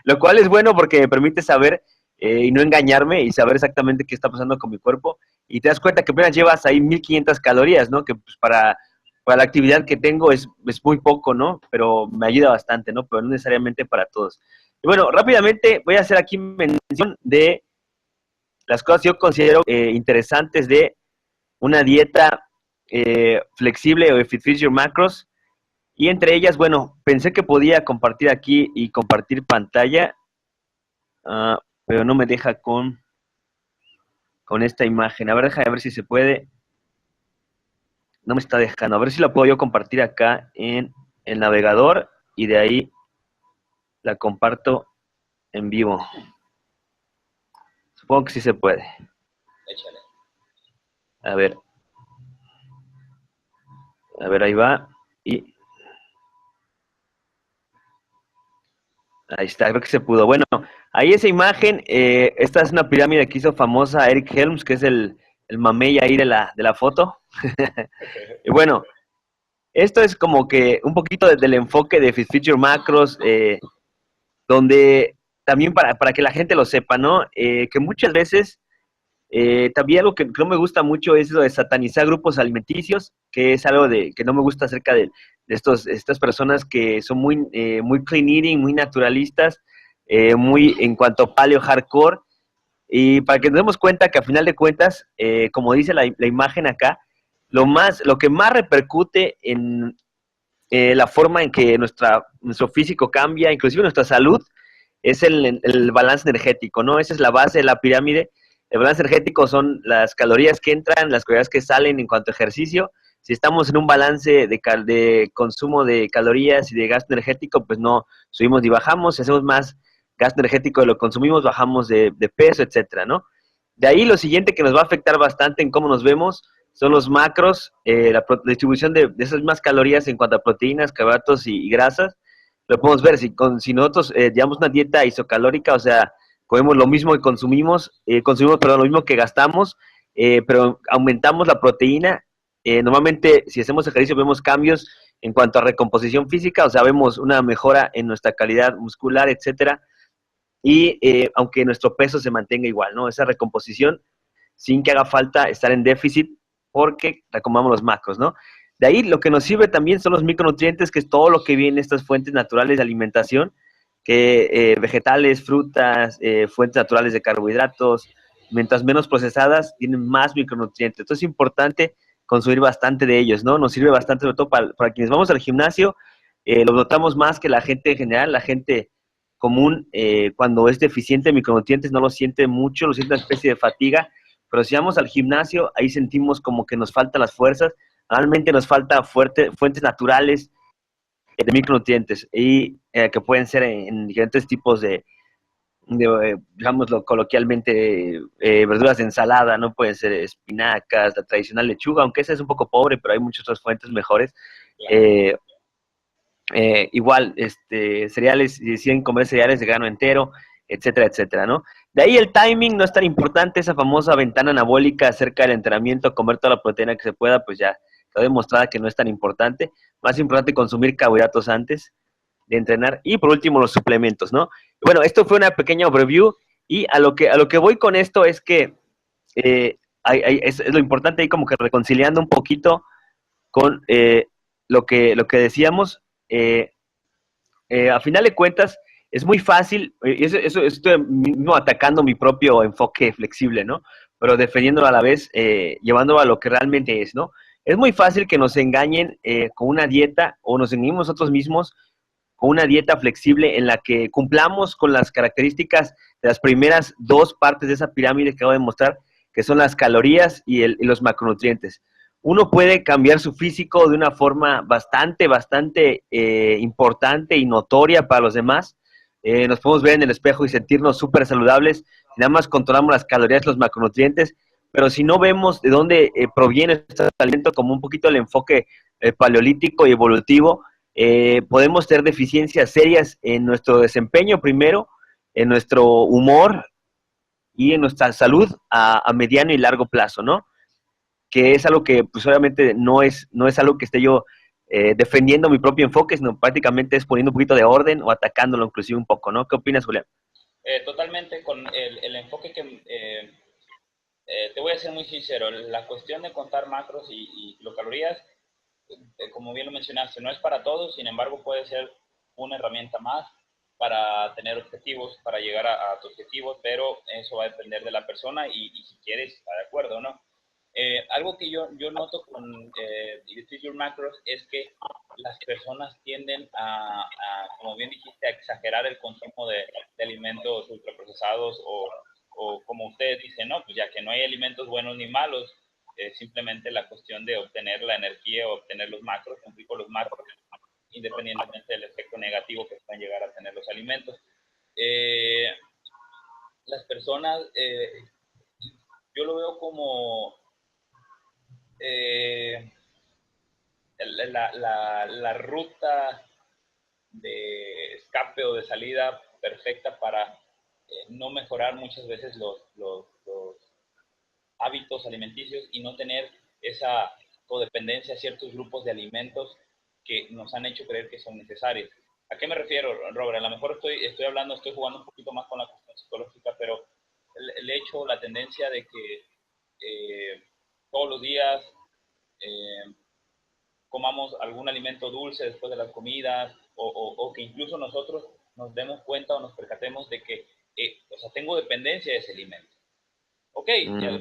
lo cual es bueno porque me permite saber y no engañarme y saber exactamente qué está pasando con mi cuerpo y te das cuenta que apenas llevas ahí 1500 calorías, ¿no? Que pues, para la actividad que tengo es muy poco, ¿no? Pero me ayuda bastante, ¿no? Pero no necesariamente para todos. Y bueno, rápidamente voy a hacer aquí mención de las cosas que yo considero interesantes de una dieta flexible o Fit Your Macros. Y entre ellas, bueno, pensé que podía compartir aquí y compartir pantalla, pero no me deja con esta imagen. A ver, déjame ver si se puede. No me está dejando. A ver si la puedo yo compartir acá en el navegador y de ahí la comparto en vivo. Supongo que sí se puede. Échale. A ver. A ver, ahí va. Y ahí está, creo que se pudo. Bueno, ahí esa imagen, esta es una pirámide que hizo famosa Eric Helms, que es el mamey ahí de la foto. Y bueno, esto es como que un poquito del enfoque de Feature Macros, donde también para que la gente lo sepa, ¿no? Que muchas veces también algo que no me gusta mucho es lo de satanizar grupos alimenticios, que es algo que no me gusta acerca de estas personas que son muy clean eating, muy naturalistas, muy en cuanto a paleo hardcore, y para que nos demos cuenta que a final de cuentas, como dice la imagen acá, lo que más repercute en la forma en que nuestro físico cambia, inclusive nuestra salud, es el balance energético, ¿no? Esa es la base de la pirámide. El balance energético son las calorías que entran, las calorías que salen en cuanto a ejercicio. Si estamos en un balance de consumo de calorías y de gasto energético, pues no subimos ni bajamos. Si hacemos más gasto energético de lo que consumimos, bajamos de peso, etcétera, ¿no? De ahí lo siguiente que nos va a afectar bastante en cómo nos vemos son los macros, la distribución de esas mismas calorías en cuanto a proteínas, carbohidratos y grasas. Lo podemos ver si nosotros llevamos una dieta isocalórica, o sea, comemos lo mismo que consumimos, perdón, lo mismo que gastamos, pero aumentamos la proteína. Normalmente, si hacemos ejercicio, vemos cambios en cuanto a recomposición física, o sea, vemos una mejora en nuestra calidad muscular, etcétera, y aunque nuestro peso se mantenga igual, ¿no? Esa recomposición sin que haga falta estar en déficit porque recomendamos los macros, ¿no? De ahí lo que nos sirve también son los micronutrientes, que es todo lo que viene de estas fuentes naturales de alimentación, que vegetales, frutas, fuentes naturales de carbohidratos, mientras menos procesadas, tienen más micronutrientes. Entonces es importante consumir bastante de ellos, ¿no? Nos sirve bastante, sobre todo para quienes vamos al gimnasio, lo notamos más que la gente en general, la gente común, cuando es deficiente de micronutrientes, no lo siente mucho, lo siente una especie de fatiga, pero si vamos al gimnasio, ahí sentimos como que nos faltan las fuerzas, realmente nos falta fuentes naturales de micronutrientes y que pueden ser en diferentes tipos digámoslo coloquialmente, verduras de ensalada, ¿no? Pueden ser espinacas, la tradicional lechuga, aunque esa es un poco pobre, pero hay muchas otras fuentes mejores. Eh, igual, cereales, si deciden comer cereales de grano entero, etcétera, etcétera, ¿no? De ahí el timing no es tan importante, esa famosa ventana anabólica acerca del entrenamiento, comer toda la proteína que se pueda, pues ya está demostrada que no es tan importante. Más importante consumir carbohidratos antes de entrenar. Y por último, los suplementos, ¿no? Bueno, esto fue una pequeña overview y a lo que voy con esto es que es lo importante ahí como que reconciliando un poquito con lo que decíamos. A final de cuentas, es muy fácil, eso estoy no atacando mi propio enfoque flexible, ¿no? Pero defendiéndolo a la vez, llevándolo a lo que realmente es, ¿no? Es muy fácil que nos engañen con una dieta o nos engañemos nosotros mismos con una dieta flexible en la que cumplamos con las características de las primeras dos partes de esa pirámide que acabo de mostrar, que son las calorías y los macronutrientes. Uno puede cambiar su físico de una forma bastante importante y notoria para los demás. Nos podemos ver en el espejo y sentirnos súper saludables. Si nada más controlamos las calorías, los macronutrientes, pero si no vemos de dónde proviene este alimento, como un poquito el enfoque paleolítico y evolutivo, podemos tener deficiencias serias en nuestro desempeño primero, en nuestro humor y en nuestra salud a mediano y largo plazo, ¿no? Que es algo que pues obviamente no es algo que esté yo defendiendo mi propio enfoque, sino prácticamente es poniendo un poquito de orden o atacándolo inclusive un poco, ¿no? ¿Qué opinas, Julián? Totalmente con el enfoque que te voy a ser muy sincero, la cuestión de contar macros y kilocalorías, como bien lo mencionaste, no es para todos, sin embargo puede ser una herramienta más para tener objetivos, para llegar a tu objetivo, pero eso va a depender de la persona y si quieres estar de acuerdo o no. Algo que yo noto con Defeat Your Macros es que las personas tienden como bien dijiste, a exagerar el consumo de alimentos ultraprocesados o como ustedes dicen, no, pues ya que no hay alimentos buenos ni malos, simplemente la cuestión de obtener la energía o obtener los macros, cumplir con los macros, independientemente del efecto negativo que puedan llegar a tener los alimentos. Las personas, yo lo veo como la ruta de escape o de salida perfecta para no mejorar muchas veces los hábitos alimenticios y no tener esa codependencia a ciertos grupos de alimentos que nos han hecho creer que son necesarios. ¿A qué me refiero, Robert? A lo mejor estoy jugando un poquito más con la cuestión psicológica, pero el hecho, la tendencia de que todos los días comamos algún alimento dulce después de las comidas o que incluso nosotros nos demos cuenta o nos percatemos de que o sea, tengo dependencia de ese alimento. Ok,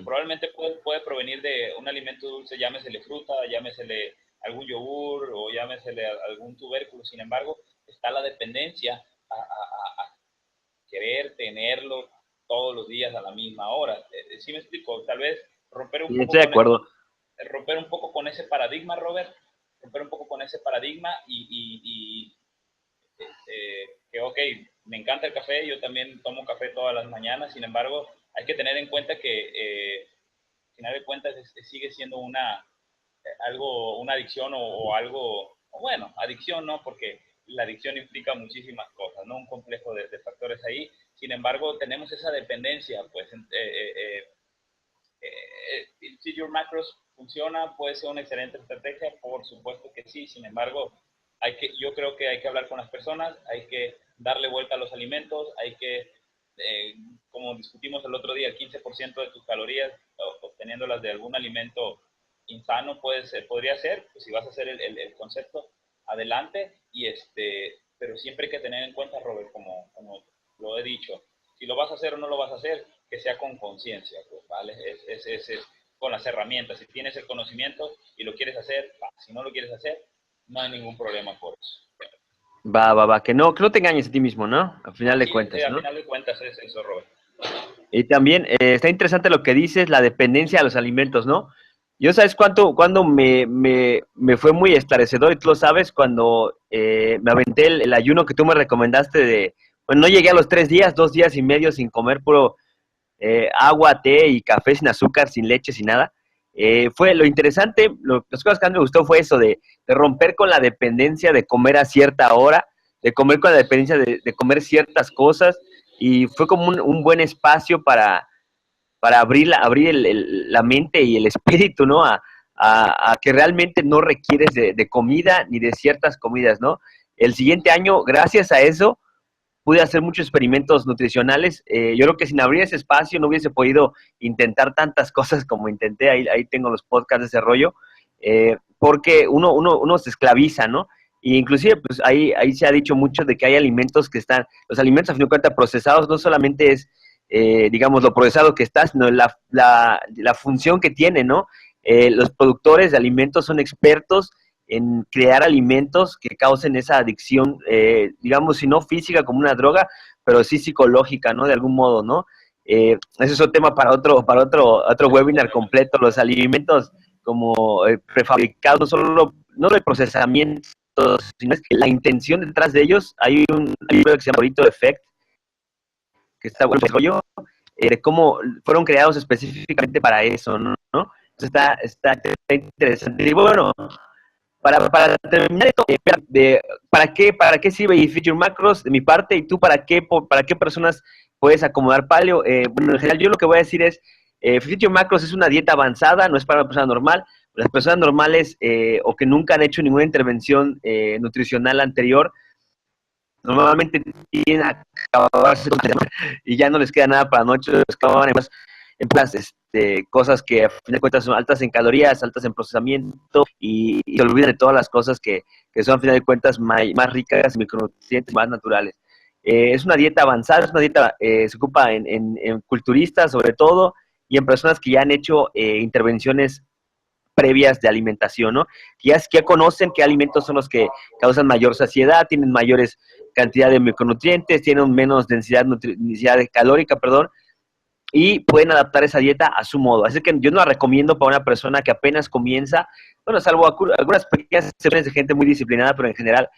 probablemente puede provenir de un alimento dulce, llámesele fruta, llámesele algún yogur o llámesele algún tubérculo. Sin embargo, está la dependencia querer tenerlo todos los días a la misma hora. ¿Sí me explico? Tal vez romper un poco Estoy de acuerdo. romper un poco con ese paradigma, Robert, romper un poco con ese paradigma y que, ok, me encanta el café, yo también tomo café todas las mañanas, sin embargo, hay que tener en cuenta que, al final de cuentas, sigue siendo una adicción o algo, bueno, adicción no, porque la adicción implica muchísimas cosas, ¿no? Un complejo de factores ahí. Sin embargo, tenemos esa dependencia, pues, si your macros funciona, puede ser una excelente estrategia, por supuesto que sí. Sin embargo, yo creo que hay que hablar con las personas, hay que darle vuelta a los alimentos, hay que, como discutimos el otro día, el 15% de tus calorías, obteniéndolas de algún alimento insano, podría ser, pues si vas a hacer el concepto, adelante, pero siempre hay que tener en cuenta, Robert, como lo he dicho, si lo vas a hacer o no lo vas a hacer, que sea con conciencia, pues, ¿vale? Es con las herramientas. Si tienes el conocimiento y lo quieres hacer, va. Si no lo quieres hacer, no hay ningún problema por eso. Va, que no te engañes a ti mismo, ¿no? Al final de Sí, cuentas, al ¿no? final de cuentas es eso, Robert. Y también está interesante lo que dices, la dependencia a los alimentos, ¿no? Yo sabes cuando me fue muy esclarecedor, y tú lo sabes, cuando me aventé el ayuno que tú me recomendaste de, bueno, no llegué a los 3 días, 2 días y medio sin comer puro agua, té y café sin azúcar, sin leche, sin nada. Fue lo interesante, las cosas que a mí me gustó fue eso de romper con la dependencia de comer a cierta hora, de comer con la dependencia de comer ciertas cosas, y fue como un buen espacio para abrir la mente y el espíritu, ¿no? A que realmente no requieres de comida ni de ciertas comidas, ¿no? El siguiente año, gracias a eso, pude hacer muchos experimentos nutricionales. Yo creo que sin abrir ese espacio no hubiese podido intentar tantas cosas como intenté. Ahí tengo los podcasts de ese rollo, porque uno se esclaviza, ¿no? Y inclusive, pues ahí se ha dicho mucho de que hay alimentos que están, los alimentos a fin de cuentas procesados no solamente es, digamos, lo procesado que está, sino la función que tiene, ¿no? Los productores de alimentos son expertos en crear alimentos que causen esa adicción, digamos, si no física como una droga, pero sí psicológica, ¿no? De algún modo, ¿no? Ese es otro tema para otro webinar completo, los alimentos como prefabricados, no el procesamiento, sino es que la intención detrás de ellos. Hay un libro que se llama Burrito Effect, que está bueno el rollo, de cómo fueron creados específicamente para eso, ¿no? Está interesante. Y bueno, para terminar, ¿para qué sirve Feed Your Macros de mi parte? Y tú, ¿para qué personas puedes acomodar paleo? Bueno, en general, yo lo que voy a decir es, Feed Your Macros es una dieta avanzada, no es para una persona normal. Las personas normales o que nunca han hecho ninguna intervención nutricional anterior, normalmente tienen a acabarse y ya no les queda nada para la noche, les acaban en cosas que a fin de cuentas son altas en calorías, altas en procesamiento, y se olvidan de todas las cosas que son a fin de cuentas más ricas, micronutrientes, más naturales. Es una dieta avanzada, es una dieta, se ocupa en culturistas sobre todo, y en personas que ya han hecho intervenciones previas de alimentación, ¿no? Ya conocen qué alimentos son los que causan mayor saciedad, tienen mayores cantidad de micronutrientes, tienen menos densidad calórica, perdón, y pueden adaptar esa dieta a su modo. Así que yo no la recomiendo para una persona que apenas comienza, bueno, salvo algunas pequeñas excepciones de gente muy disciplinada, pero en general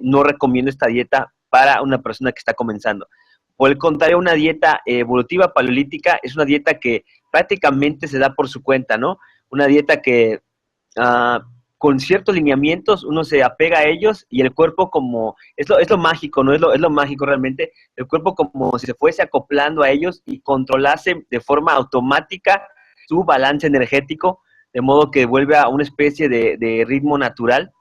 no recomiendo esta dieta para una persona que está comenzando. Por el contrario, una dieta evolutiva paleolítica es una dieta que prácticamente se da por su cuenta, ¿no? Una dieta que con ciertos lineamientos uno se apega a ellos, y el cuerpo como, es lo mágico, ¿no? Es lo mágico realmente, el cuerpo como si se fuese acoplando a ellos y controlase de forma automática su balance energético, de modo que vuelve a una especie de ritmo natural.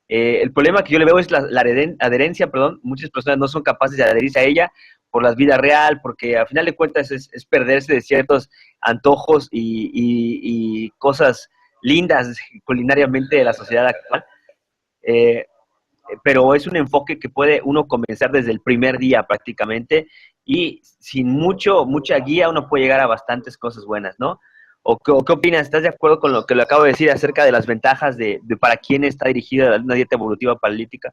El problema que yo le veo es la adherencia, perdón. Muchas personas no son capaces de adherirse a ella por la vida real, porque a final de cuentas es perderse de ciertos antojos y cosas lindas culinariamente de la sociedad actual. Pero es un enfoque que puede uno comenzar desde el primer día prácticamente, y sin mucha guía uno puede llegar a bastantes cosas buenas, ¿no? ¿O qué opinas? ¿Estás de acuerdo con lo que le acabo de decir acerca de las ventajas de para quién está dirigida una dieta evolutiva paralítica?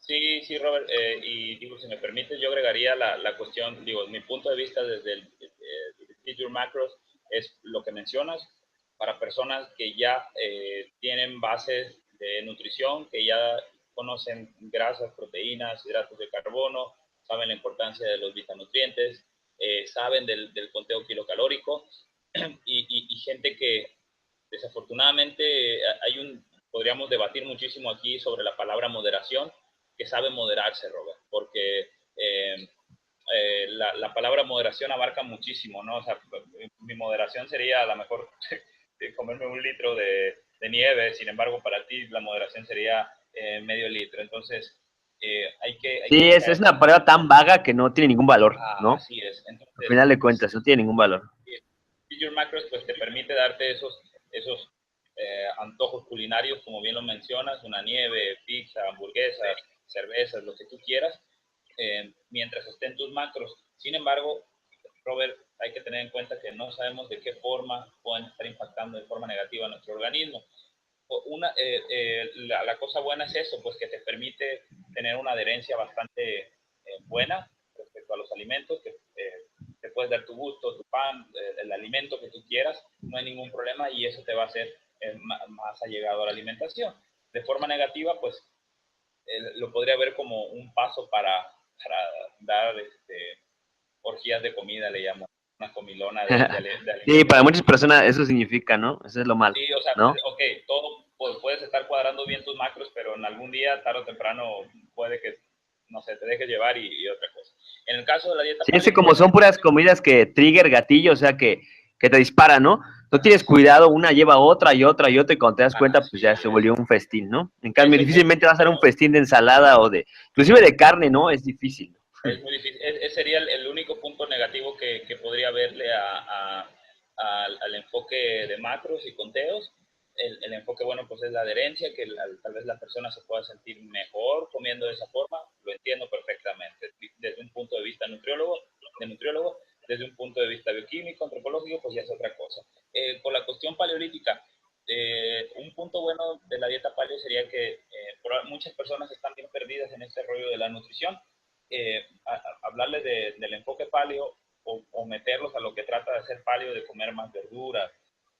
Sí, sí, Robert, y digo, si me permite, yo agregaría la cuestión, digo, mi punto de vista desde el Feed Your Macros es lo que mencionas, para personas que ya tienen bases de nutrición, que ya conocen grasas, proteínas, hidratos de carbono, saben la importancia de los vitanutrientes, saben del conteo kilocalórico, y gente que desafortunadamente podríamos debatir muchísimo aquí sobre la palabra moderación, que sabe moderarse, Robert, porque la palabra moderación abarca muchísimo, ¿no? O sea, mi moderación sería a lo mejor comerme un litro de nieve, sin embargo, para ti la moderación sería medio litro. Entonces, hay Sí, que es una palabra tan vaga que no tiene ningún valor, ¿no? así es. Al Entonces, final de cuentas, no tiene ningún valor. Feed Macros pues te permite darte esos antojos culinarios, como bien lo mencionas, una nieve, pizza, hamburguesas, cervezas, lo que tú quieras, mientras estén tus macros. Sin embargo, Robert, hay que tener en cuenta que no sabemos de qué forma pueden estar impactando de forma negativa a nuestro organismo. La cosa buena es eso, pues que te permite tener una adherencia bastante buena respecto a los alimentos, que te puedes dar tu gusto, tu pan, el alimento que tú quieras, no hay ningún problema y eso te va a hacer más allegado a la alimentación. De forma negativa, pues lo podría ver como un paso para dar orgías de comida, le llamo, una comilona de Sí, alimentos. para muchas personas eso significa, ¿no? Eso es lo malo, Sí, o sea, ¿no? ok, todo, pues, puedes estar cuadrando bien tus macros, pero en algún día, tarde o temprano, puede que, no sé, te dejes llevar y otra cosa. En el caso de la dieta Sí, es que como paleo, son puras comidas que trigger gatillo, o sea, que te disparan, ¿no? No tienes cuidado, una lleva otra y otra y otra, y cuando te das cuenta, pues así ya se es. volvió un festín, ¿no? En cambio, Eso, difícilmente va a ser un festín de ensalada o de, inclusive de carne, ¿no? Es difícil. es muy difícil. Ese sería el único punto negativo que podría verle al enfoque de macros y conteos. El enfoque bueno pues es la adherencia, que tal vez la persona se pueda sentir mejor comiendo de esa forma, lo entiendo perfectamente. Desde un punto de vista nutriólogo, desde un punto de vista bioquímico, antropológico, pues ya es otra cosa. Con la cuestión paleolítica, un punto bueno de la dieta paleo sería que muchas personas están bien perdidas en este rollo de la nutrición. Hablarles del enfoque paleo o meterlos a lo que trata de hacer paleo, de comer más verduras,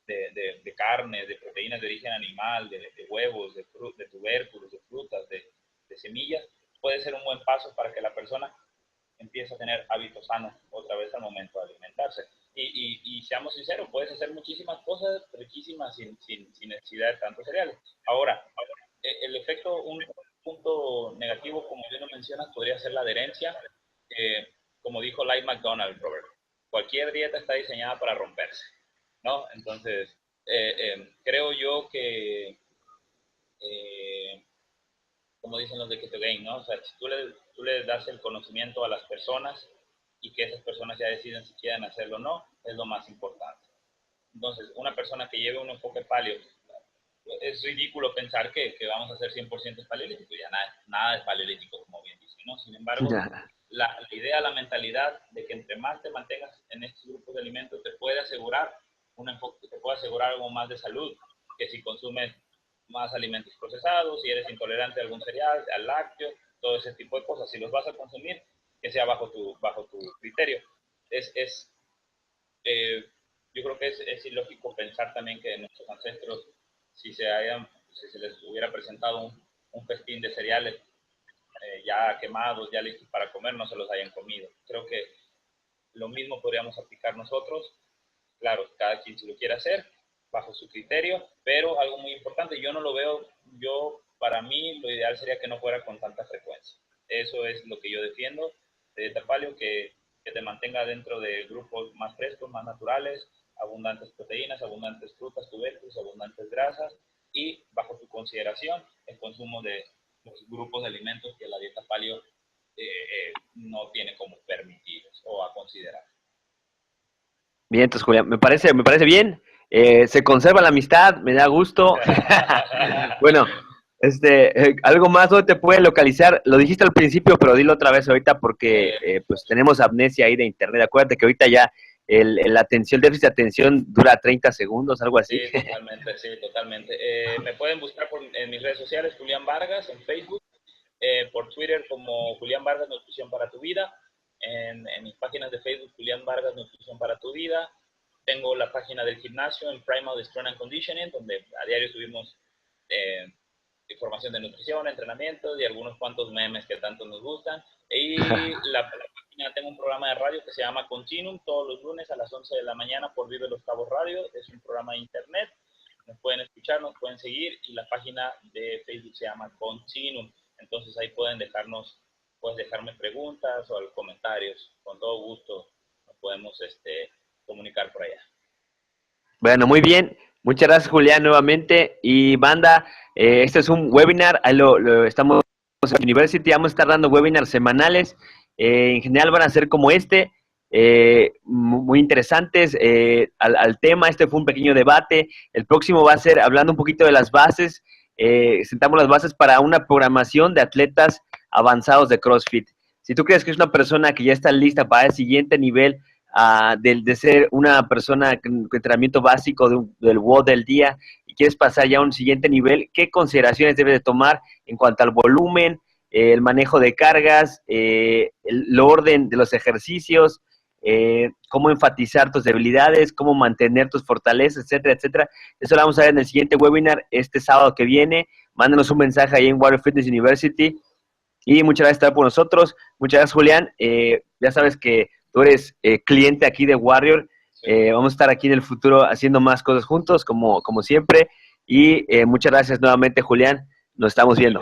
de carnes, de proteínas de origen animal, de huevos, de tubérculos, de frutas, de semillas, puede ser un buen paso para que la persona empiece a tener hábitos sanos otra vez al momento de alimentarse. Y seamos sinceros, puedes hacer muchísimas cosas riquísimas sin necesidad de tantos cereales. Ahora, el efecto, un punto negativo, como bien lo mencionas, podría ser la adherencia. Como dijo Light McDonald, Robert, cualquier dieta está diseñada para romperse, ¿no? Entonces, creo yo que, eh, como dicen los de Keto Game, ¿no? O sea, si tú le das el conocimiento a las personas y que esas personas ya deciden si quieren hacerlo o no, es lo más importante. Entonces, una persona que lleve un enfoque paleo, es ridículo pensar que vamos a hacer 100% paleolítico, ya nada es paleolítico, como bien dice, ¿no? Sin embargo, la idea, la mentalidad de que entre más te mantengas en estos grupos de alimentos, te puede asegurar un enfoque, te puede asegurar algo más de salud, que si consumes más alimentos procesados, si eres intolerante a algún cereal, al lácteo, todo ese tipo de cosas, si los vas a consumir, que sea bajo tu criterio. Es yo creo que es ilógico pensar también que nuestros ancestros, si se les hubiera presentado un festín de cereales ya quemados, ya listos para comer, no se los hayan comido. Creo que lo mismo podríamos aplicar nosotros. Claro, cada quien si lo quiere hacer, bajo su criterio, pero algo muy importante, yo no lo veo, para mí, lo ideal sería que no fuera con tanta frecuencia. Eso es lo que yo defiendo de dieta paleo, que te mantenga dentro de grupos más frescos, más naturales, abundantes proteínas, abundantes frutas, tubérculos, abundantes grasas, y bajo tu consideración el consumo de los grupos de alimentos que la dieta paleo no tiene como permitidos o a considerar. Bien, entonces, Julián, me parece bien. Se conserva la amistad, me da gusto. Bueno, algo más, ¿dónde te puede localizar? Lo dijiste al principio, pero dilo otra vez ahorita porque pues tenemos amnesia ahí de internet. Acuérdate que ahorita ya la atención, el déficit de atención dura 30 segundos, algo así. Sí, totalmente, sí, totalmente. Me pueden buscar en mis redes sociales, Julián Vargas, en Facebook, por Twitter como Julián Vargas Nutrición para tu Vida, en mis páginas de Facebook Julián Vargas Nutrición para tu Vida. Tengo la página del gimnasio en Primal Strength and Conditioning, donde a diario subimos información de nutrición, entrenamiento y algunos cuantos memes que tanto nos gustan. Y la página, tengo un programa de radio que se llama Continuum, todos los lunes a las 11 de la mañana por Vive Los Cabos Radio. Es un programa de internet. Nos pueden escuchar, nos pueden seguir, y la página de Facebook se llama Continuum. Entonces ahí pueden dejarme preguntas o comentarios. Con todo gusto nos podemos comunicar por allá. Bueno, muy bien. Muchas gracias, Julián, nuevamente. Y banda, este es un webinar, estamos en University, vamos a estar dando webinars semanales. En general van a ser como muy interesantes al tema. Este fue un pequeño debate. El próximo va a ser hablando un poquito de las bases. Sentamos las bases para una programación de atletas avanzados de CrossFit. Si tú crees que es una persona que ya está lista para el siguiente nivel, de ser una persona con entrenamiento básico del WOD del día y quieres pasar ya a un siguiente nivel, ¿qué consideraciones debes de tomar en cuanto al volumen, el manejo de cargas, el orden de los ejercicios, cómo enfatizar tus debilidades, cómo mantener tus fortalezas, etcétera, etcétera? Eso lo vamos a ver en el siguiente webinar este sábado que viene. Mándanos un mensaje ahí en Warrior Fitness University. Y muchas gracias por estar por nosotros. Muchas gracias, Julián. Ya sabes que tú eres cliente aquí de Warrior. Vamos a estar aquí en el futuro haciendo más cosas juntos, como siempre. Y muchas gracias nuevamente, Julián. Nos estamos viendo.